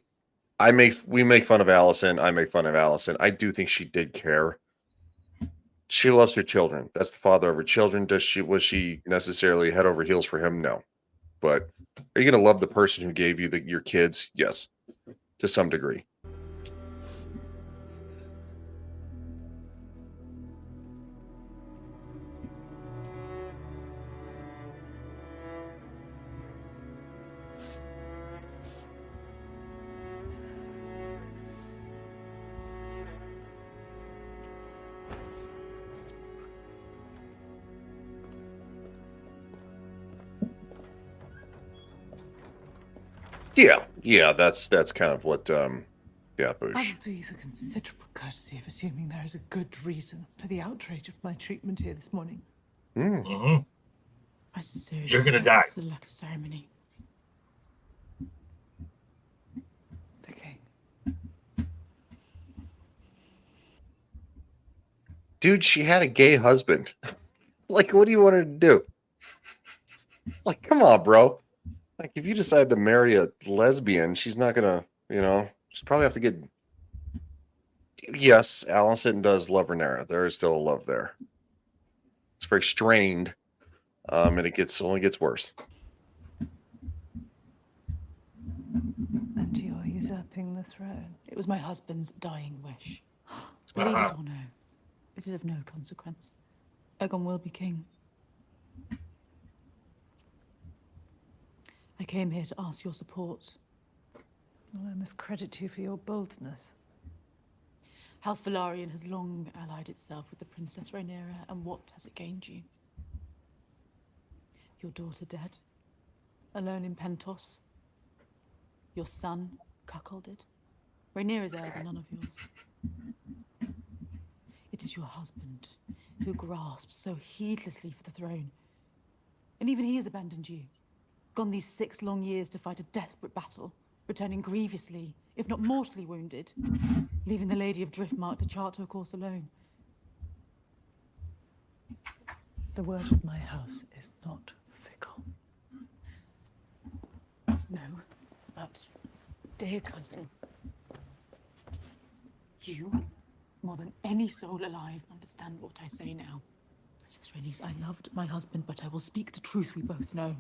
we make fun of Allison. I make fun of Allison. I do think she did care. She loves her children. That's the father of her children. Was she necessarily head over heels for him? No. But are you going to love the person who gave you your kids? Yes, to some degree. Yeah, that's kind of what yeah, I Bush. will do you the considerable courtesy of assuming there is a good reason for the outrage of my treatment here this morning. Mm-hmm. I sincerely You're gonna die. for the lack of ceremony. The king. Dude, she had a gay husband. Like, what do you want her to do? Like, come on, bro. Like, if you decide to marry a lesbian, she's not gonna, she'll probably have to get. Yes, Allison does love Rhaenyra. There is still a love there. It's very strained, and it only gets worse. And you're usurping the throne. It was my husband's dying wish. Believe it or no, it is of no consequence. Aegon will be king. I came here to ask your support. Well, I must credit you for your boldness. House Velaryon has long allied itself with the Princess Rhaenyra, and what has it gained you? Your daughter dead, alone in Pentos. Your son cuckolded. Rhaenyra's heirs are none of yours. It is your husband who grasps so heedlessly for the throne. And even he has abandoned you. Gone these 6 long years to fight a desperate battle, returning grievously, if not mortally wounded, leaving the Lady of Driftmark to chart her course alone. The word of my house is not fickle. No, but, dear cousin, you, more than any soul alive, understand what I say now. Princess Rhaenys, I loved my husband, but I will speak the truth we both know.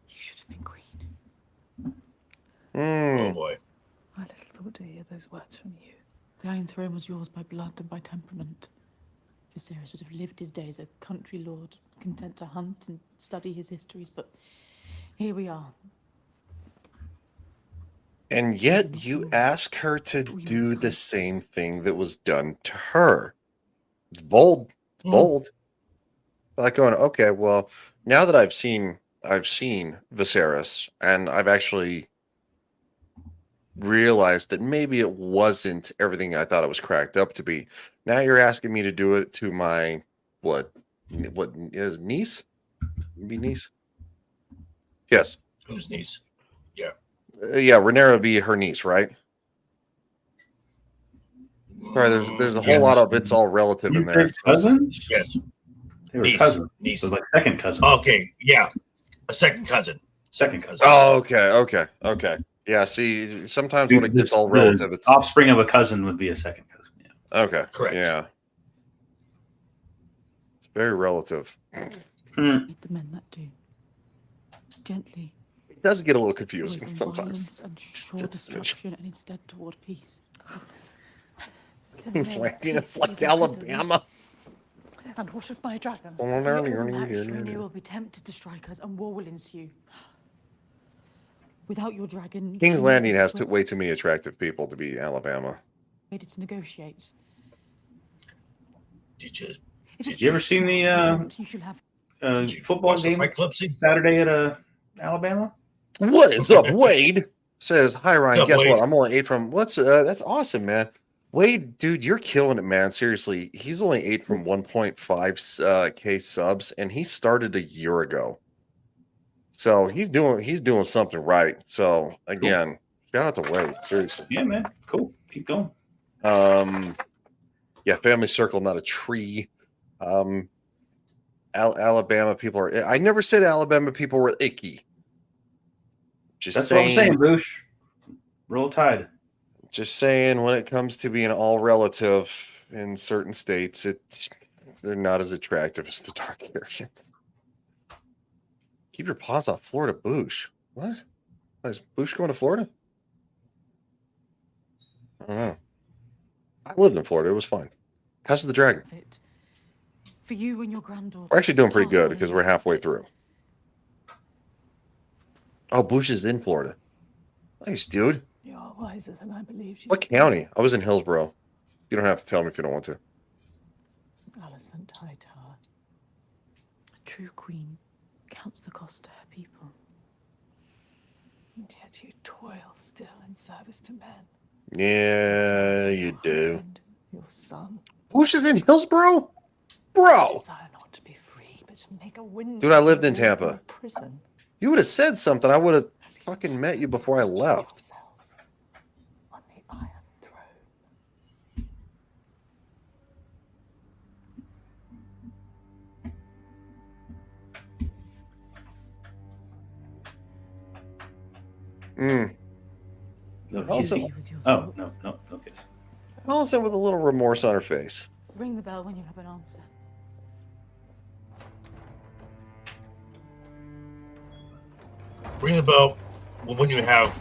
You should have been queen. Oh boy. I little thought to hear those words from you. The Iron Throne was yours by blood and by temperament. Viserys would have lived his days a country lord, content to hunt and study his histories, but here we are. And yet you ask her to do the same thing that was done to her. It's bold. It's bold. Like going, okay, well, now that I've seen Viserys, and I've actually realized that maybe it wasn't everything I thought it was cracked up to be. Now you're asking me to do it to my what is niece? Be niece? Yes. Whose niece? Yeah. Yeah, Rhaenyra would be her niece, right? Sorry, there's a whole lot of it's all relative in there. Cousins? Yes. They were Niece. cousins. Niece. So like second cousin. Okay, yeah. A second cousin. Second cousin. Oh, okay. Yeah, see, sometimes when it gets all relative, it's offspring of a cousin would be a second cousin. Yeah. Okay. Correct. Yeah. It's very relative. Meet the men that do. Gently. It does get a little confusing away from sometimes. violence and sure destruction, and instead toward peace. It's like Alabama. And what of my dragon? Someone For your earlier, match, earlier. Rhaenyra will be tempted to strike us, and war will ensue. Without your dragon, King's Rhaenyra Landing has will way too many attractive people to be Alabama. ready to negotiate. Did you? You ever seen the You shall have. football watch the game Fight Club scene? Saturday at Alabama? What is up, Wade? Says, hi Ryan. What's up, Guess Wade? what? I'm only 8 from that's awesome, man. Wade, dude, you're killing it, man. Seriously, he's only 8 from 1.5 K subs, and he started a year ago. So he's doing something right. So again, shout out to Wade. Seriously. Yeah, man. Cool. Keep going. Yeah, family circle, not a tree. Alabama people are. I never said Alabama people were icky. That's what I'm saying, Boosh. Roll Tide. Just saying, when it comes to being all relative, in certain states, they're not as attractive as the dark areas. Keep your paws off Florida, Boosh. What? Is Boosh going to Florida? I don't know. I lived in Florida. It was fine. House of the Dragon. For you and your granddaughter. We're actually doing pretty good because we're halfway through. Oh, Boosh is in Florida. Nice, dude. You are wiser than I believed you. What county? I was in Hillsborough. You don't have to tell me if you don't want to. Alicent Hightower. A true queen counts the cost to her people. And yet you toil still in service to men. Yeah, you do. Your son. Boosh is in Hillsborough? Bro. Desire not to be free, but to make a window. Dude, I lived in Tampa. Prison. You would have said something. I would have fucking met you before I left. On the Iron Throne. No Also- kissing. Oh, no kiss. Also with a little remorse on her face. Ring the bell when you have an answer. Ring the bell when you have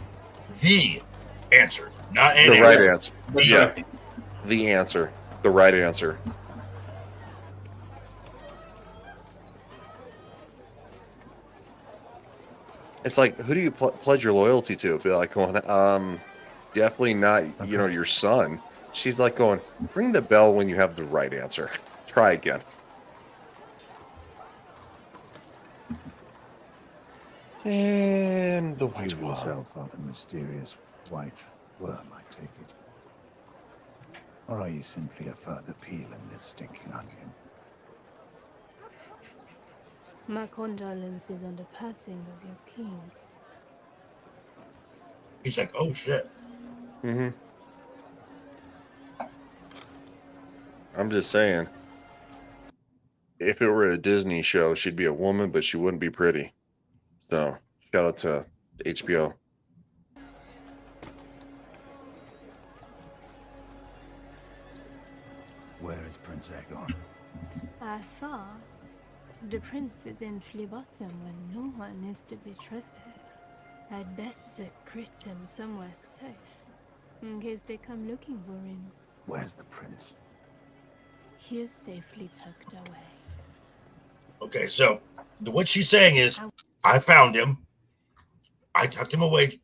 the answer, not an The right answer. answer. Yeah. The answer. The right answer. It's like, who do you pledge your loyalty to? Be like going, definitely not, your son. She's like going, ring the bell when you have the right answer. Try again. And the white You worm. yourself are the mysterious white worm, I take it. Or are you simply a further peel in this stinking onion? My condolences on the passing of your king. He's like, oh shit. Mm-hmm. I'm just saying, if it were a Disney show, she'd be a woman, but she wouldn't be pretty. So, shout out to HBO. Where is Prince Aegon? I thought the prince is in Flea Bottom when no one is to be trusted. I'd best secrete him somewhere safe, in case they come looking for him. Where's the prince? He is safely tucked away. Okay, so what she's saying is, I found him. I tucked him away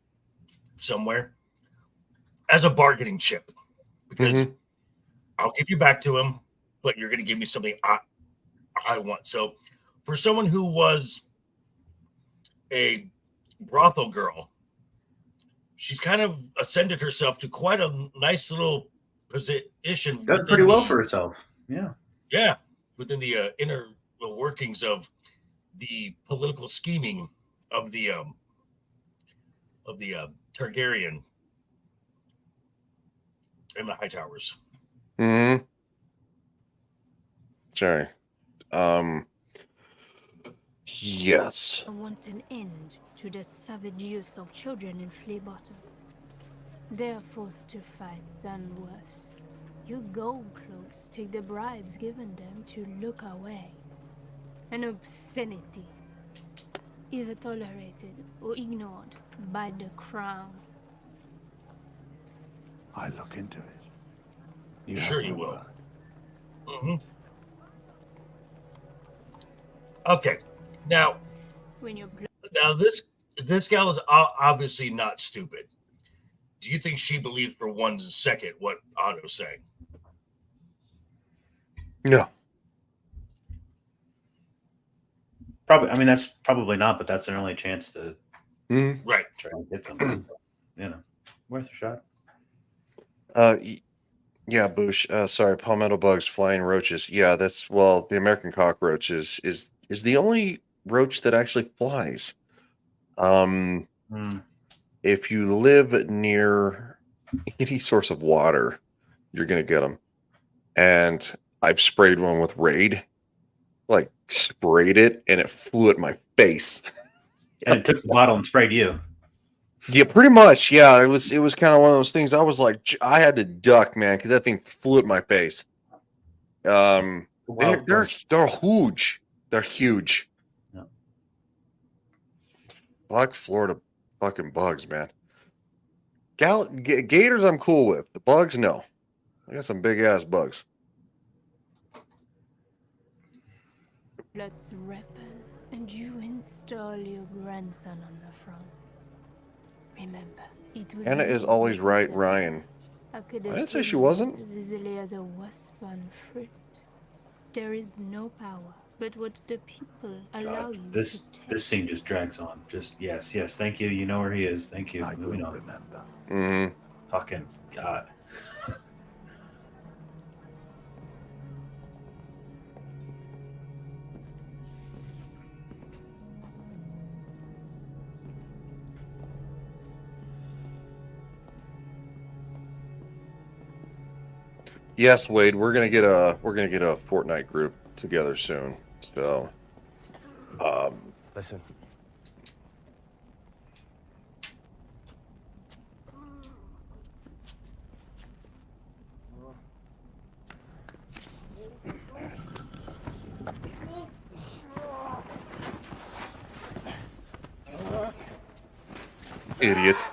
somewhere as a bargaining chip because I'll give you back to him, but you're going to give me something I want. So for someone who was a brothel girl, she's kind of ascended herself to quite a nice little position. Does pretty well for herself. Yeah. Yeah, within the inner workings of the political scheming of the Targaryen and the Hightowers. Mm-hmm. Sorry. Yes. I want an end to the savage use of children in Flea Bottom. They are forced to fight and worse. You gold cloaks take the bribes given them to look away. An obscenity, either tolerated or ignored by the crown. I look into it. Sure you will. Mm-hmm. Okay, now this gal is obviously not stupid. Do you think she believed for 1 second what Otto's saying? No. Probably. I mean, that's probably not, but that's their only chance to right try and get something. Worth a shot. Yeah, Boosh. Sorry, palmetto bugs, flying roaches. Yeah, the American cockroach is the only roach that actually flies. If you live near any source of water, you're gonna get them. And I've sprayed one with Raid, like sprayed it, and it flew at my face. And it took the bottle and sprayed you. Yeah, pretty much. Yeah, it was kind of one of those things. I was like, I had to duck, man, because that thing flew at my face. They're huge. They're huge. Yeah. Fuck Florida fucking bugs, man. Gators I'm cool with. The bugs, no. I got some big ass bugs. Let's rebel, and you install your grandson on the throne. Remember, it was Anna is me always who right, put her Ryan. I could I have didn't say she killed wasn't. you as easily as a wasp on fruit. There is no power but what the people allow God, you this to take. this scene just drags on. Just yes, thank you. You know where he is. Thank you. I Moving will on. remember. Mm-hmm. Fucking God. Yes, Wade, we're gonna get a Fortnite group together soon. So, Listen. idiot.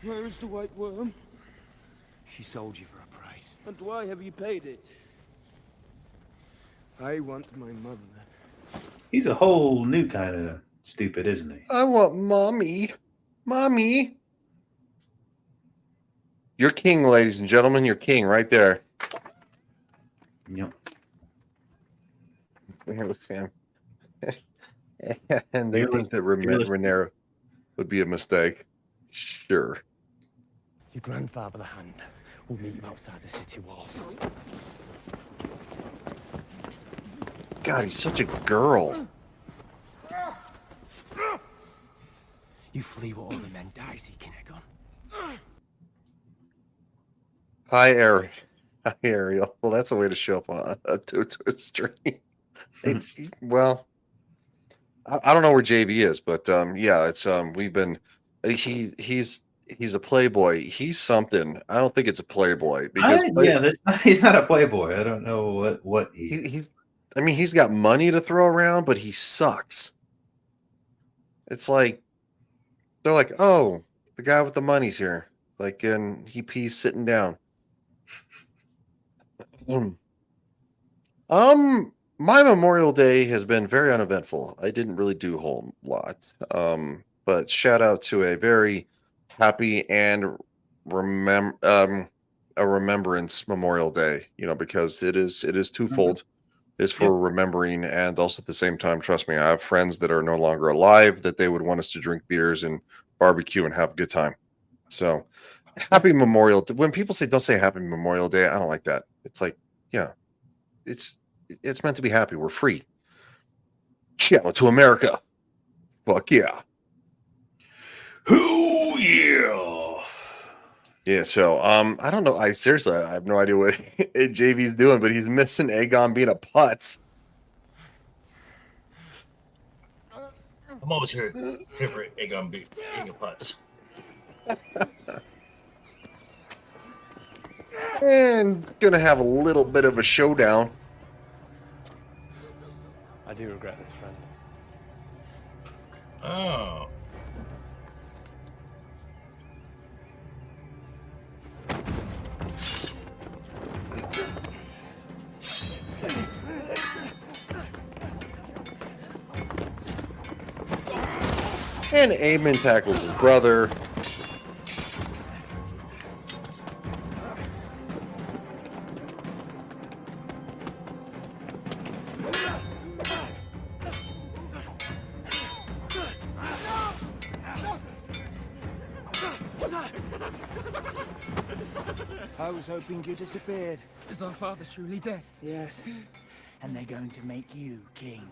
Where is the white worm? She sold you for a price. And why have you paid it? I want my mother. He's a whole new kind of stupid, isn't he? I want mommy. Mommy. You're king, ladies and gentlemen. You're king right there. Yep. And they think that Rhaenyra would be a mistake. Sure. Your grandfather, the Hand, will meet you outside the city walls. God, he's such a girl. You flee where all the men die, seeking Aegon. Hi, Ariel. Hi, Ariel. Well, that's a way to show up on to a stream. It's well, I don't know where JV is, but yeah, it's we've been he's a playboy. He's something. I don't think it's a playboy because he's not a playboy. I don't know what he's. I mean, he's got money to throw around, but he sucks. It's like they're like, oh, the guy with the money's here. Like, and he pees sitting down. My Memorial Day has been very uneventful. I didn't really do a whole lot. But shout out to a very happy and a remembrance Memorial Day, because it is twofold. It's for remembering, and also at the same time, trust me, I have friends that are no longer alive that they would want us to drink beers and barbecue and have a good time. So happy Memorial Day. When people say don't say happy Memorial Day, I don't like that. It's like, yeah, it's meant to be happy. We're free. Channel to America. Fuck yeah. Ooh, yeah. Yeah, so I don't know. I have no idea what JV's doing, but he's missing Aegon being a putz. I'm always here for Aegon being a putz. And gonna have a little bit of a showdown. I do regret this, friend. Oh. And Aemon tackles his brother. I was hoping you disappeared. Is our father truly dead? Yes. And they're going to make you king.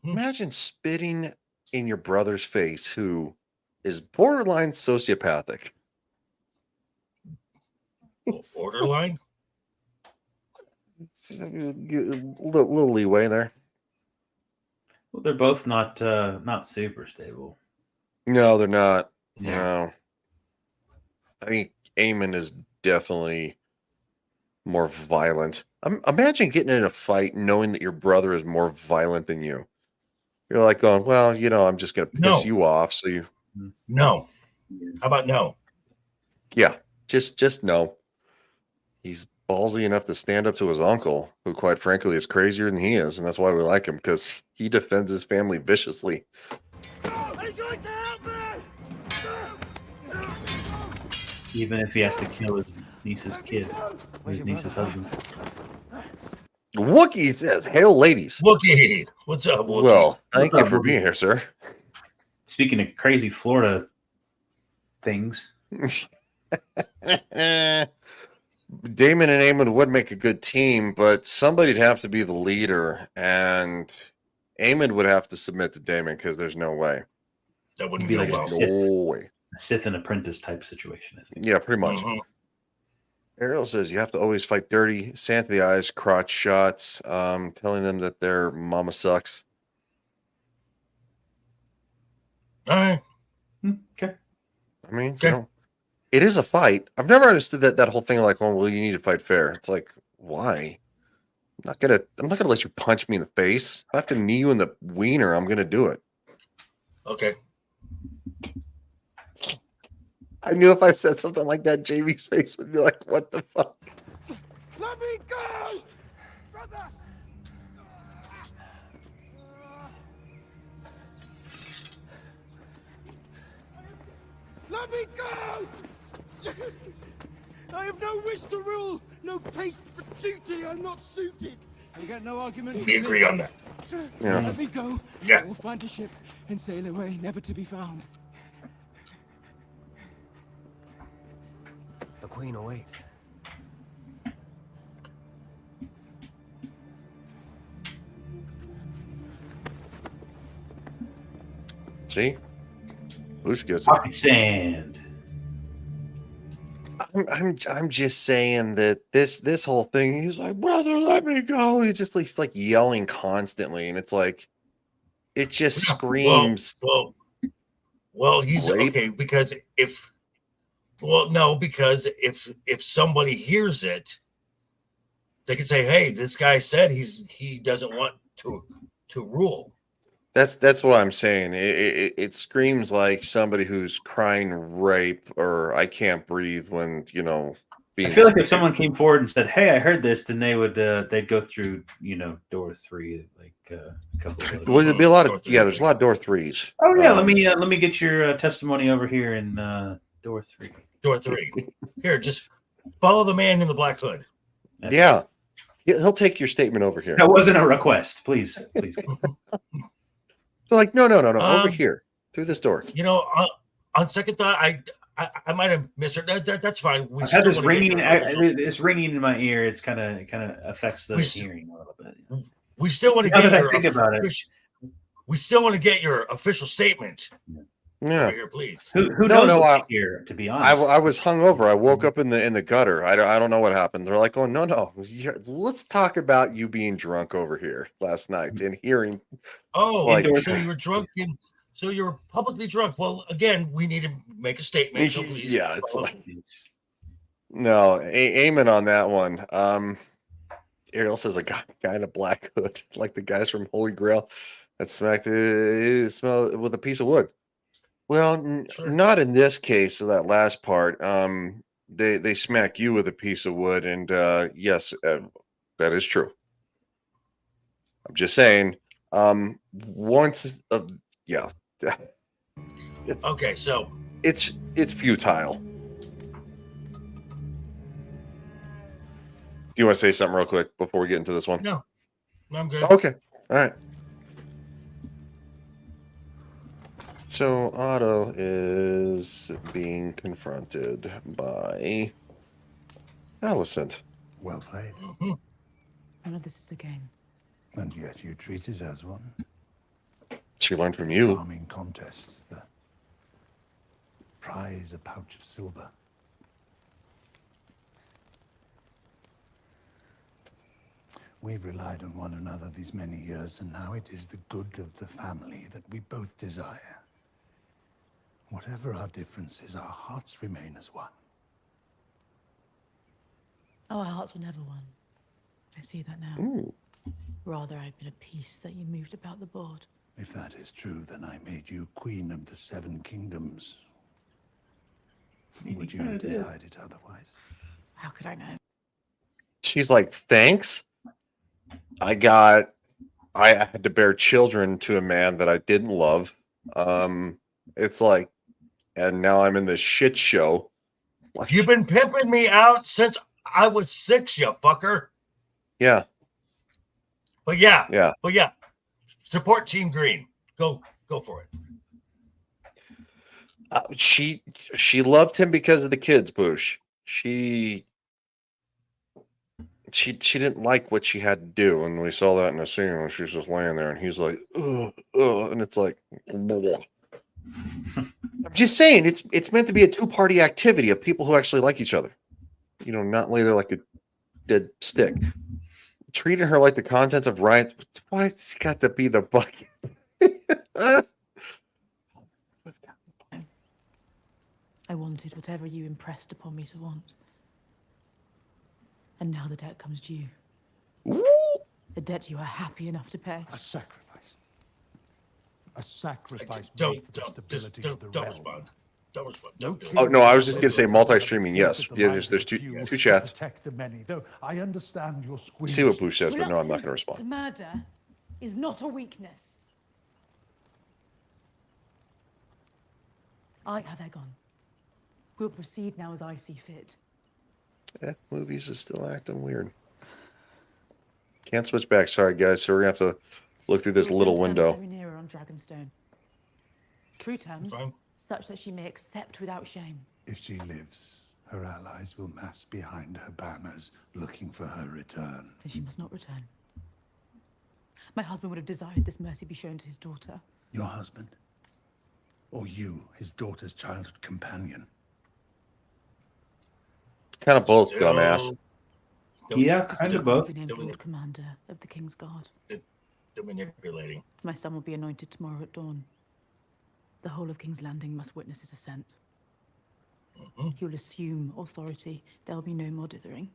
Imagine spitting in your brother's face, who is borderline sociopathic. Borderline? Little leeway there. Well, they're both not super stable. No, they're not. No. I think Aemon is definitely more violent. Imagine getting in a fight knowing that your brother is more violent than you. You're like going, well, I'm just going to piss No. you off. So you, No. How about no? yeah, just no. He's ballsy enough to stand up to his uncle, who, quite frankly, is crazier than he is, and that's why we like him because he defends his family viciously. Are you going to help me? Even if he has to kill his niece's kid, his niece's husband. Wookiee says, "Hail, ladies." Wookiee, what's up, Wookiee? Well, thank What's you up, for Wookiee? being here, sir. Speaking of crazy Florida things, Damon and Aemon would make a good team, but somebody'd have to be the leader, and Aemon would have to submit to Damon because there's no way. That wouldn't be go like well. No way. a Sith and apprentice type situation. I think. Yeah, pretty much. Mhm. Ariel says you have to always fight dirty, sand to the eyes, crotch shots, telling them that their mama sucks. All right. Okay. I mean, it is a fight. I've never understood that whole thing like, oh, well, you need to fight fair. It's like, why? I'm not gonna let you punch me in the face. If I have to knee you in the wiener, I'm gonna do it. Okay. I knew if I said something like that, Jamie's face would be like, what the fuck? Let me go! Brother! Let me go! I have no wish to rule, no taste for duty. I'm not suited. I got no argument. We agree on that. Yeah. Let me go. Yeah. I will find a ship and sail away, never to be found. The Queen awaits. See? Bush gets Pocket sand. I'm just saying that this whole thing, he's like, brother, let me go. He's like yelling constantly, and it's like it just screams. Well, he's rape. okay because if somebody hears it, they can say, "Hey, this guy said he doesn't want to rule." That's what I'm saying. It screams like somebody who's crying rape or I can't breathe when I feel like if someone came forward and said, "Hey, I heard this," then they would they'd go through door 3 like a couple of. Well, there'd be a lot of there's a lot of door 3s. Oh yeah, let me get your testimony over here in door 3. Door 3. Here, just follow the man in the black hood. Yeah, he'll take your statement over here. That wasn't a request. Please. They're like, no, over here through this door. On second thought, I might have misheard. That's fine. I have this ringing. It's ringing in my ear. It's kind of affects the hearing a little bit. We still want to Now get that I your think about it. We still want to get your official statement. Yeah. Over here, please. Who knows here? To be honest, I was hungover. I woke up in the gutter. I don't know what happened. They're like, oh no, let's talk about you being drunk over here last night and hearing. Oh, like, so you were drunk so you were publicly drunk. Well, again, we need to make a statement. So please, yeah, it's like no, Aemon on that one. Ariel says a guy in a black hood, like the guys from Holy Grail, that smacked it smell with a piece of wood. Well, not in this case. So that last part, they smack you with a piece of wood, and yes, that is true. I'm just saying. Yeah. It's okay. So it's futile. Do you want to say something real quick before we get into this one? No, I'm good. Okay. All right. So Otto is being confronted by Alicent. Well played. None of this is a game. And yet you treat it as one. She learned from you. Charming contests. The prize a pouch of silver. We've relied on one another these many years, and now it is the good of the family that we both desire. Whatever our differences, our hearts remain as one. Oh, our hearts were never one. I see that now. Ooh. Rather, I've been a piece that you moved about the board. If that is true, then I made you Queen of the Seven Kingdoms. Would you have decided otherwise? How could I know? She's like, thanks. I had to bear children to a man that I didn't love. It's like, and now I'm in this shit show. You've been pimping me out since I was 6, you fucker. Yeah. But yeah. Yeah. But yeah. Support Team Green. Go for it. She loved him because of the kids, Boosh. She didn't like what she had to do, and we saw that in the scene when she was just laying there, and he's like, ugh, and it's like, bleh. I'm just saying, it's meant to be a two-party activity of people who actually like each other. You know, not lay there like a dead stick. Treating her like the contents of Ryan's. Why has he got to be the bucket? I wanted whatever you impressed upon me to want. And now the debt comes due. A debt you are happy enough to pay. A sacrifice. A sacrifice Don't made for the stability of the don't realm. respond. Don't respond. Don't do it. Oh no, I was just gonna say multi-streaming. Yes, yeah, there's two chats. Protect the many, though I understand your squeeze. See what Boosh says, but no, I'm not gonna respond. To murder is not a weakness. I have Egon. We'll proceed now as I see fit. Movies is still acting weird. Can't switch back. Sorry, guys. So we're gonna have to look through this little window. Rhaenyra on Dragonstone. True terms, such that she may accept without shame. If she lives, her allies will mass behind her banners, looking for her return. Then she must not return. My husband would have desired this mercy be shown to his daughter. Your husband? Or you, his daughter's childhood companion? Kind of both, dumbass. Yeah, kind of both. The Lord Commander of the King's Guard. They're manipulating. My son will be anointed tomorrow at dawn. The whole of King's Landing must witness his ascent. He will assume authority. There will be no more dithering.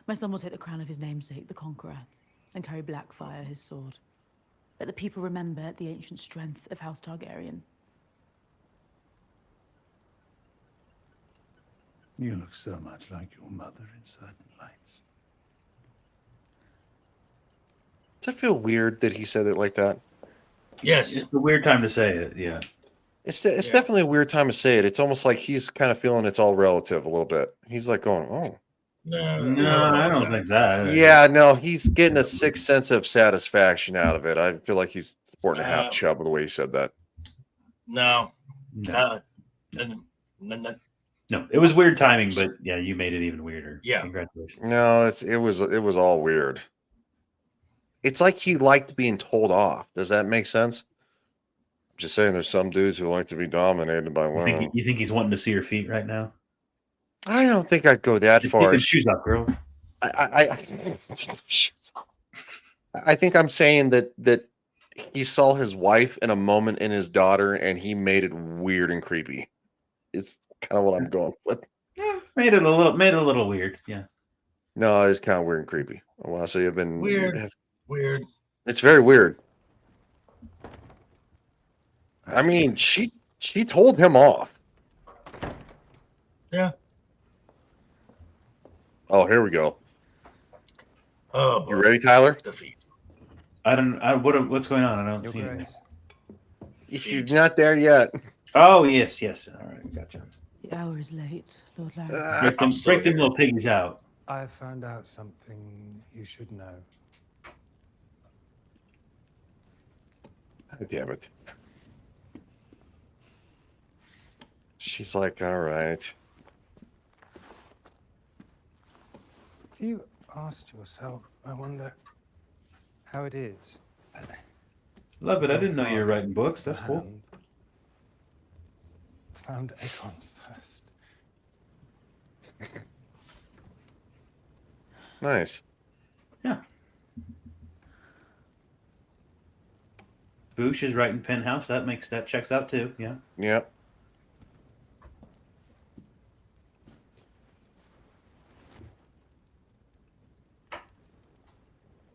My son will take the crown of his namesake, the Conqueror, and carry Blackfire, his sword. Let the people remember the ancient strength of House Targaryen. You look so much like your mother in certain lights. Does it feel weird that he said it like that? Yes. It's a weird time to say it, yeah. It's definitely a weird time to say it. It's almost like he's kind of feeling it's all relative a little bit. He's like going, oh. No, I don't think that. Yeah, no, he's getting a sixth sense of satisfaction out of it. I feel like he's sporting a half chub with the way he said that. No. No, it was weird timing, but yeah, you made it even weirder. Yeah. Congratulations. No, it was all weird. It's like he liked being told off. Does that make sense? I'm just saying there's some dudes who like to be dominated by women. You think he's wanting to see your feet right now? I don't think I'd go that far. Take them shoes off, girl. I think I'm saying that he saw his wife in a moment in his daughter and he made it weird and creepy. It's kind of what I'm going with. Yeah, made it a little weird. Yeah. No, it's kind of weird and creepy. Well, so you've been weird. It's very weird. I mean, she told him off. Yeah. Oh, here we go. Oh, you ready, Tyler? Defeat. What's going on? I don't see anything. She's not there yet. Oh, yes. All right, gotcha. The hour is late, Lord Larry. Break them little piggies out. I found out something you should know. Damn it. She's like, all right. Have you asked yourself, I wonder, how it is? Love it. I didn't know you were writing books. That's cool. Found Egon first. Nice. Yeah. Boosh is writing Penthouse. That checks out too. Yeah. Yep.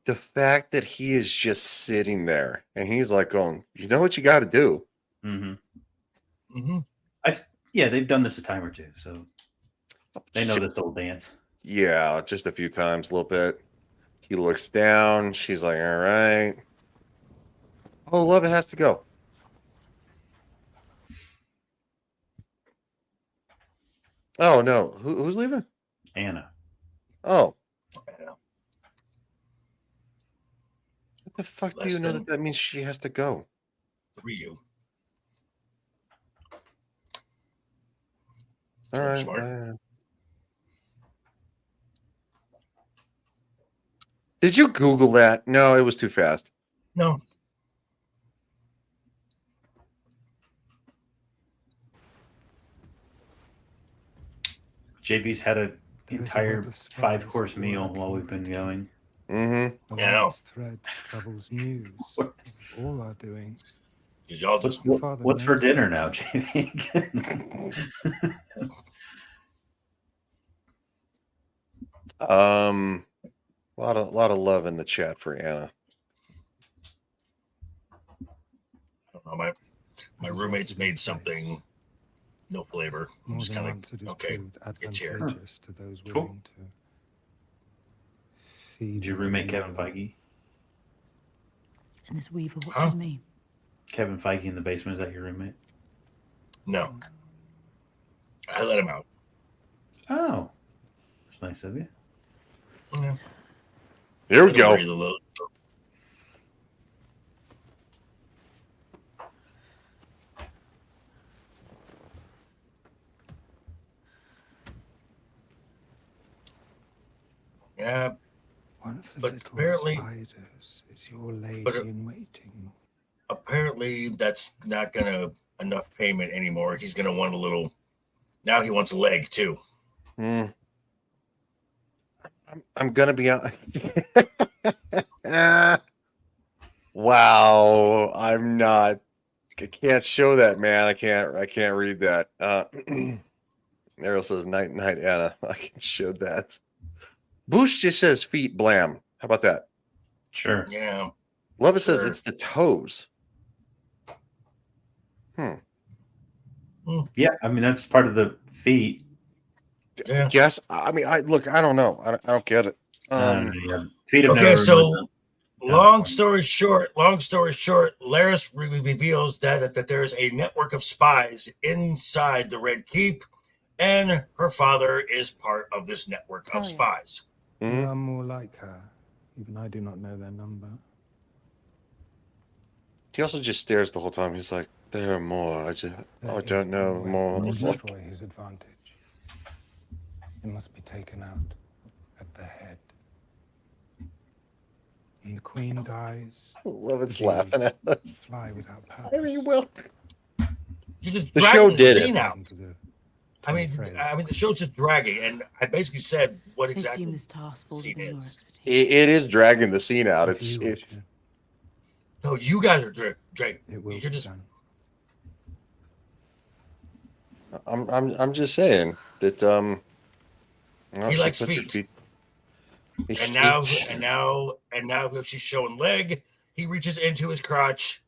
the fact that he is just sitting there and he's like going, you know what you got to do. Mm-hmm. Mm-hmm. Yeah, they've done this a time or two, so they know this old dance. Yeah, just a few times, a little bit. He looks down. She's like, all right. Oh, love it has to go. Oh, no. Who's leaving? Anna. Oh. Yeah. What the fuck do Less you know than- that means she has to go? Ryu. All right. Smart. Did you Google that? No, it was too fast. No. JB's had an entire 5-course meal while we've been going. Mm-hmm. Yeah, I know. Thread travels news of all our doings. Y'all just What's for dinner now, JB? A lot of love in the chat for Anna. My roommates made something, no flavor. I'm More just than kind once it of is okay. proved It's here. advantageous to those Cool. willing to feed. Did your roommate Kevin Feige? And this weaver watches me. Kevin Feige in the basement, is that your roommate? No. I let him out. Oh. That's nice of you. Yeah. Here we Let him go. breathe a little. Yeah. One of the But little apparently- spiders is your lady But, in waiting. Apparently, that's not gonna enough payment anymore. He's gonna want a little. Now he wants a leg too. I'm gonna be on. Wow, I'm not. I can't show that, man. I can't read that. Ariel says night night Anna. I can show that. Boosh just says feet blam. How about that? Sure. Yeah. Love it says Sure. it's the toes. Yeah, I mean that's part of the feet. Yeah. Yes. I mean, I don't know. I don't get it. Yeah. Feet have Okay, never so really long story short, Laris reveals that there is a network of spies inside the Red Keep, and her father is part of this network of spies. You are more like her. Even I do not know their number. He also just stares the whole time. He's like, there are more. I don't know more. To It's like, destroy his advantage. It must be taken out at the head. When the queen dies, love it's laughing at us. fly without purpose. I mean, well, You just the dragging show the did scene it. out. I mean, the show's just dragging, and I basically said what I exactly assume this task falls scene within your is. It is dragging the scene out. It's No, you guys are dragging. You're just. I'm just saying that well, He she likes puts her feet. And now if she's showing leg, he reaches into his crotch.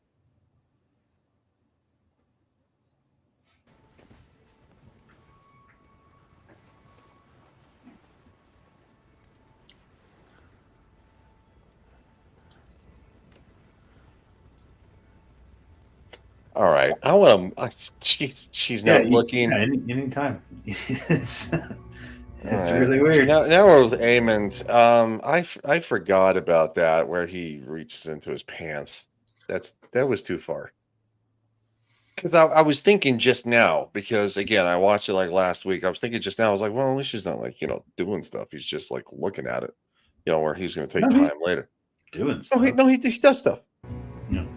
All right. I want to. She's not looking. Yeah, anytime. it's All really weird. Now we're with Aemond. I forgot about that where he reaches into his pants. That was too far. Because I was thinking just now, because again I watched it like last week. I was thinking just now. I was like, well, at least she's not like doing stuff. He's just like looking at it, where he's going to take time later. Doing stuff. He does stuff. No.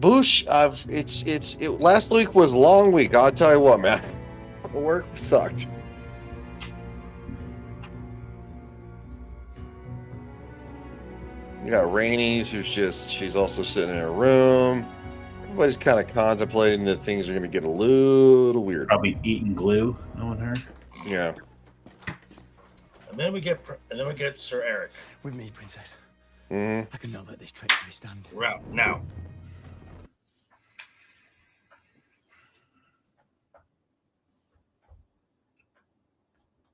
Boosh, last week was a long week. I'll tell you what, man. Work sucked. You got Rainey's, she's also sitting in her room. Everybody's kind of contemplating that things are going to get a little weird. Probably eating glue, knowing her. Yeah. And then we get Sir Eric. With me, Princess. Mm-hmm. I cannot let this treachery stand. We're out now.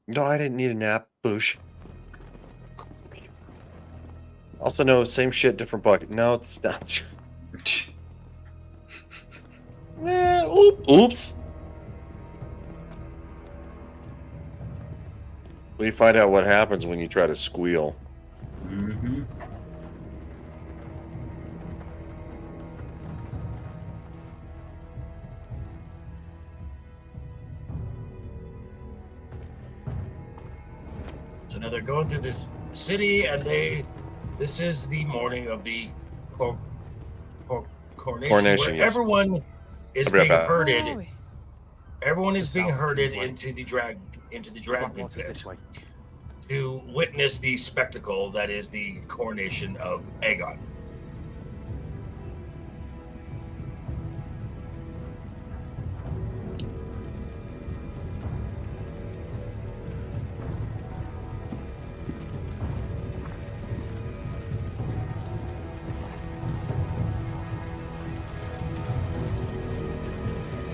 No, I didn't need a nap. Boosh. Also, no, same shit, different bucket. No, it's not. Oops. We find out what happens when you try to squeal. Mm-hmm. So now they're going through this city, and this is the morning of the coronation, where Yes. everyone is Be right being back. herded. Everyone is being herded into the dragon pit to witness the spectacle that is the coronation of Aegon.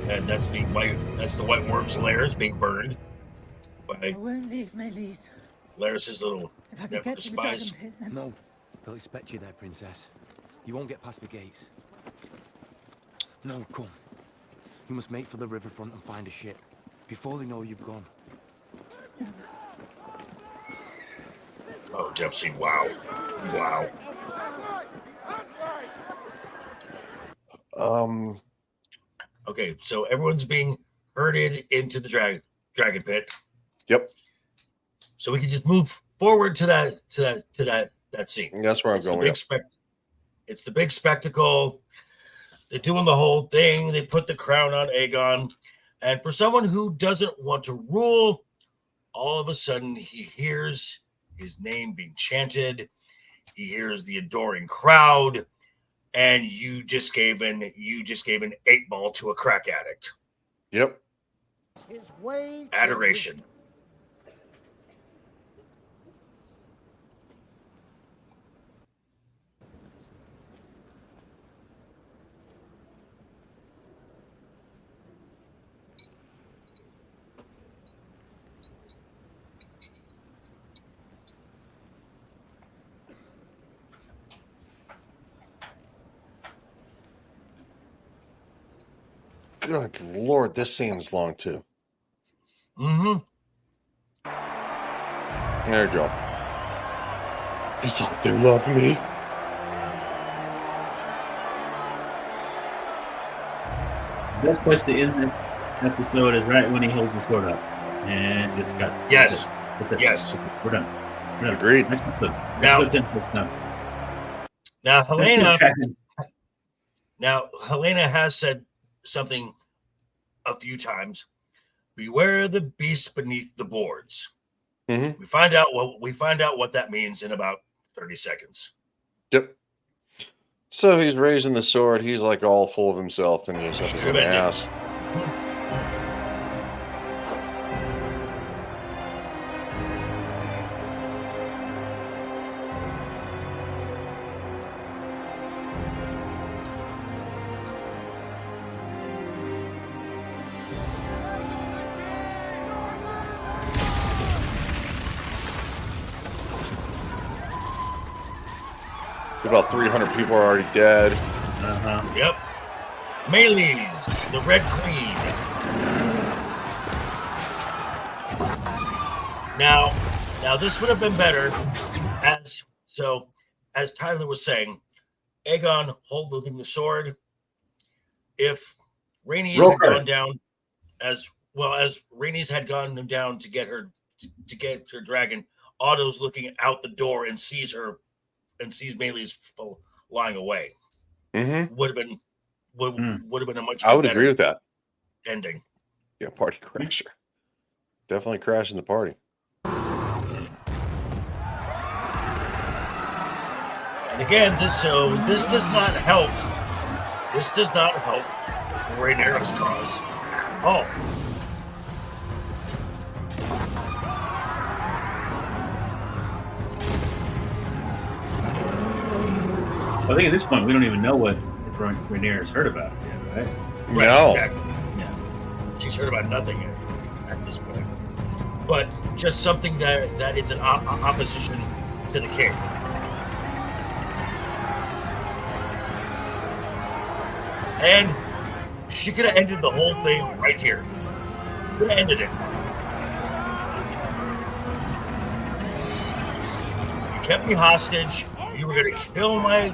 And that's the White Worm's lair is being burned by I won't leave Melees. Laris's little If I could get to the dragon spies. pit, then... No, they'll expect you there, Princess. You won't get past the gates. No, come. You must make for the riverfront and find a ship before they know you've gone. Oh, Dempsey! Wow, wow. Okay, so everyone's being herded into the dragon pit. Yep. So we can just move forward to that scene. That's where I'm going. It's the big spectacle. They're doing the whole thing. They put the crown on Aegon, and for someone who doesn't want to rule, all of a sudden he hears his name being chanted. He hears the adoring crowd, and you just gave an 8-ball to a crack addict. Yep. His way to Adoration. Good Lord, this scene is long too. Mm-hmm. There you go. It's like they love me. The best place to end this episode is right when he holds the sword up and just got. Yes. That's it. Yes. We're done. Agreed. Next episode. Now, Helena has said something a few times. Beware the beast beneath the boards. Mm-hmm. We find out what that means in about 30 seconds. Yep. So he's raising the sword. He's like all full of himself, and he's up his own ass. About 300 people are already dead. Yep. Melees, the Red Queen. Now this would have been better as Tyler was saying, Aegon holding the sword. If Rhaenys had gone down as well as Rhaenys had gone down to get her dragon, Otto's looking out the door and sees Melees lying away. Mm-hmm. Would have been a much. I would agree with that ending. Yeah, party crasher. Definitely crashing the party. And again, this does not help. This does not help Rhaenyra's cause. Oh. I think at this point we don't even know what Rhaenyra's heard about it yet, right? No. Exactly. Yeah. She's heard about nothing at this point. But just something that is an opposition to the king. And she could have ended the whole thing right here. Could have ended it. You kept me hostage. You were gonna kill my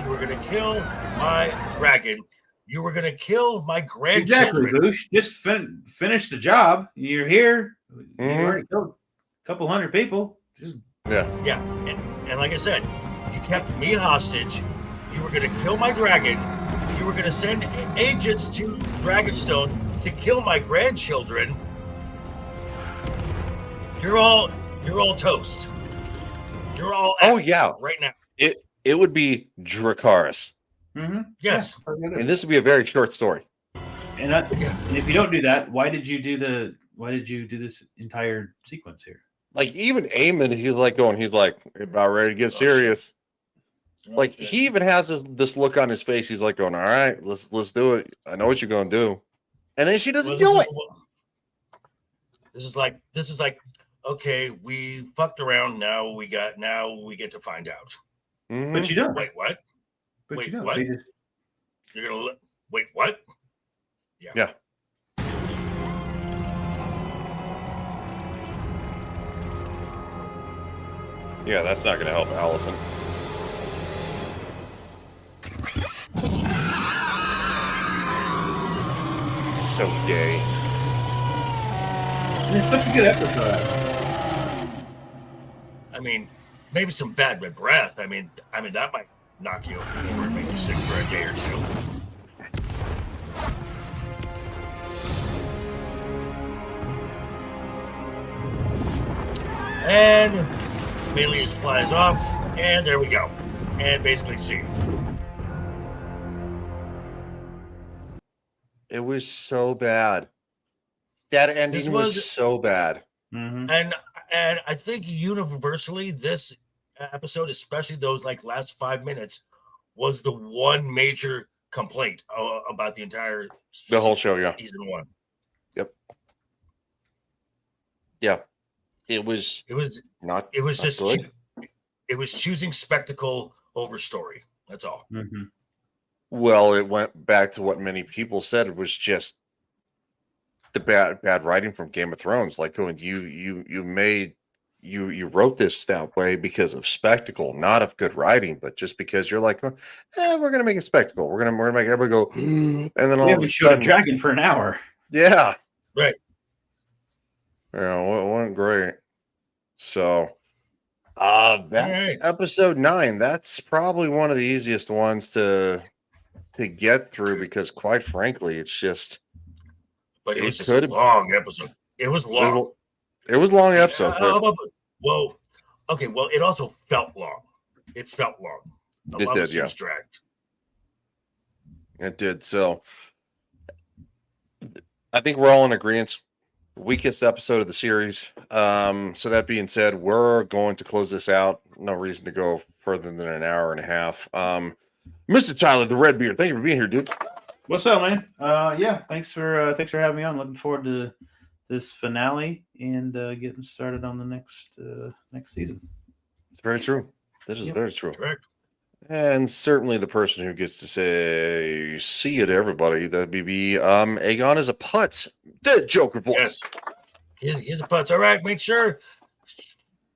dragon. You were gonna kill my grandchildren. Exactly, Boosh. Just finish the job. You're here. You already killed a couple hundred people. Just Yeah. And like I said, you kept me hostage. You were gonna kill my dragon. You were gonna send agents to Dragonstone to kill my grandchildren. You're all toast. You're all right now. It would be Dracarys. Yes. And this would be a very short story. And if you don't do that, why did you do this entire sequence here? Like even Aemon, he's like about ready to get serious. Like he even has this look on his face. He's like going, all right, let's do it. I know what you're going to do. And then she doesn't do it. This is like, okay, we fucked around. Now we get to find out. But you don't. Wait, what? But Wait, you don't. what? They just- You're gonna wait, what? Yeah. Yeah, that's not going to help Allison. So gay. It's such a good episode. I mean, maybe some bad breath. I mean that might knock you over and make you sick for a day or two. And Meleus flies off, and there we go. And basically scene. It was so bad. That ending was so bad. And I think universally this episode, especially those like last 5 minutes, was the one major complaint about the whole show. Yeah, season 1. Yep. Yeah, it was not just good. It was choosing spectacle over story. That's all. Well, it went back to what many people said. It was just the bad writing from Game of Thrones. Like going, you wrote this that way because of spectacle, not of good writing, but just because you're like, we're gonna make a spectacle. We're gonna make everybody go, and then all of a sudden, a dragon for an hour. Yeah, right. Yeah, it wasn't great. So, that's episode 9. That's probably one of the easiest ones to get through because, quite frankly, it's just. But it was just a long episode. It was long. It was a long episode. Well, okay. Well, it also felt long. It felt long. A lot of scenes dragged. It did. So, I think we're all in agreement. Weakest episode of the series. So that being said, we're going to close this out. No reason to go further than an hour and a half. Mr. Tyler, the Redbeard, thank you for being here, dude. What's up, man? Yeah, thanks for having me on. Looking forward to this finale and getting started on the next season. It's very true. That is very true. Correct. And certainly the person who gets to say see you to everybody, that'd be Aegon is a putz. The Joker voice. Yes. He's a putz. All right, make sure.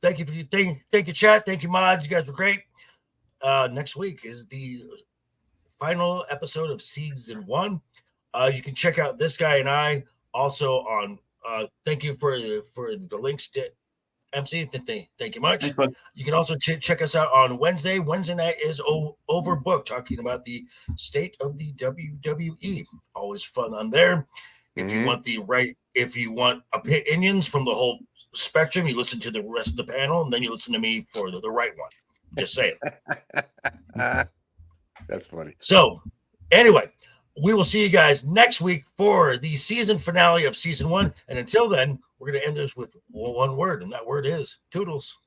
Thank you for your thing. Thank you, chat. Thank you, mods. You guys were great. Next week is the final episode of season 1. You can check out this guy and I also on thank you for the links to MC. Thank you much. You can also check us out on Wednesday. Wednesday night is Overbooked, talking about the state of the WWE. Always fun on there. If you want if you want opinions from the whole spectrum, you listen to the rest of the panel, and then you listen to me for the right one. Just saying. That's funny. So, anyway, we will see you guys next week for the season finale of season 1. And until then, we're going to end this with one word, and that word is toodles.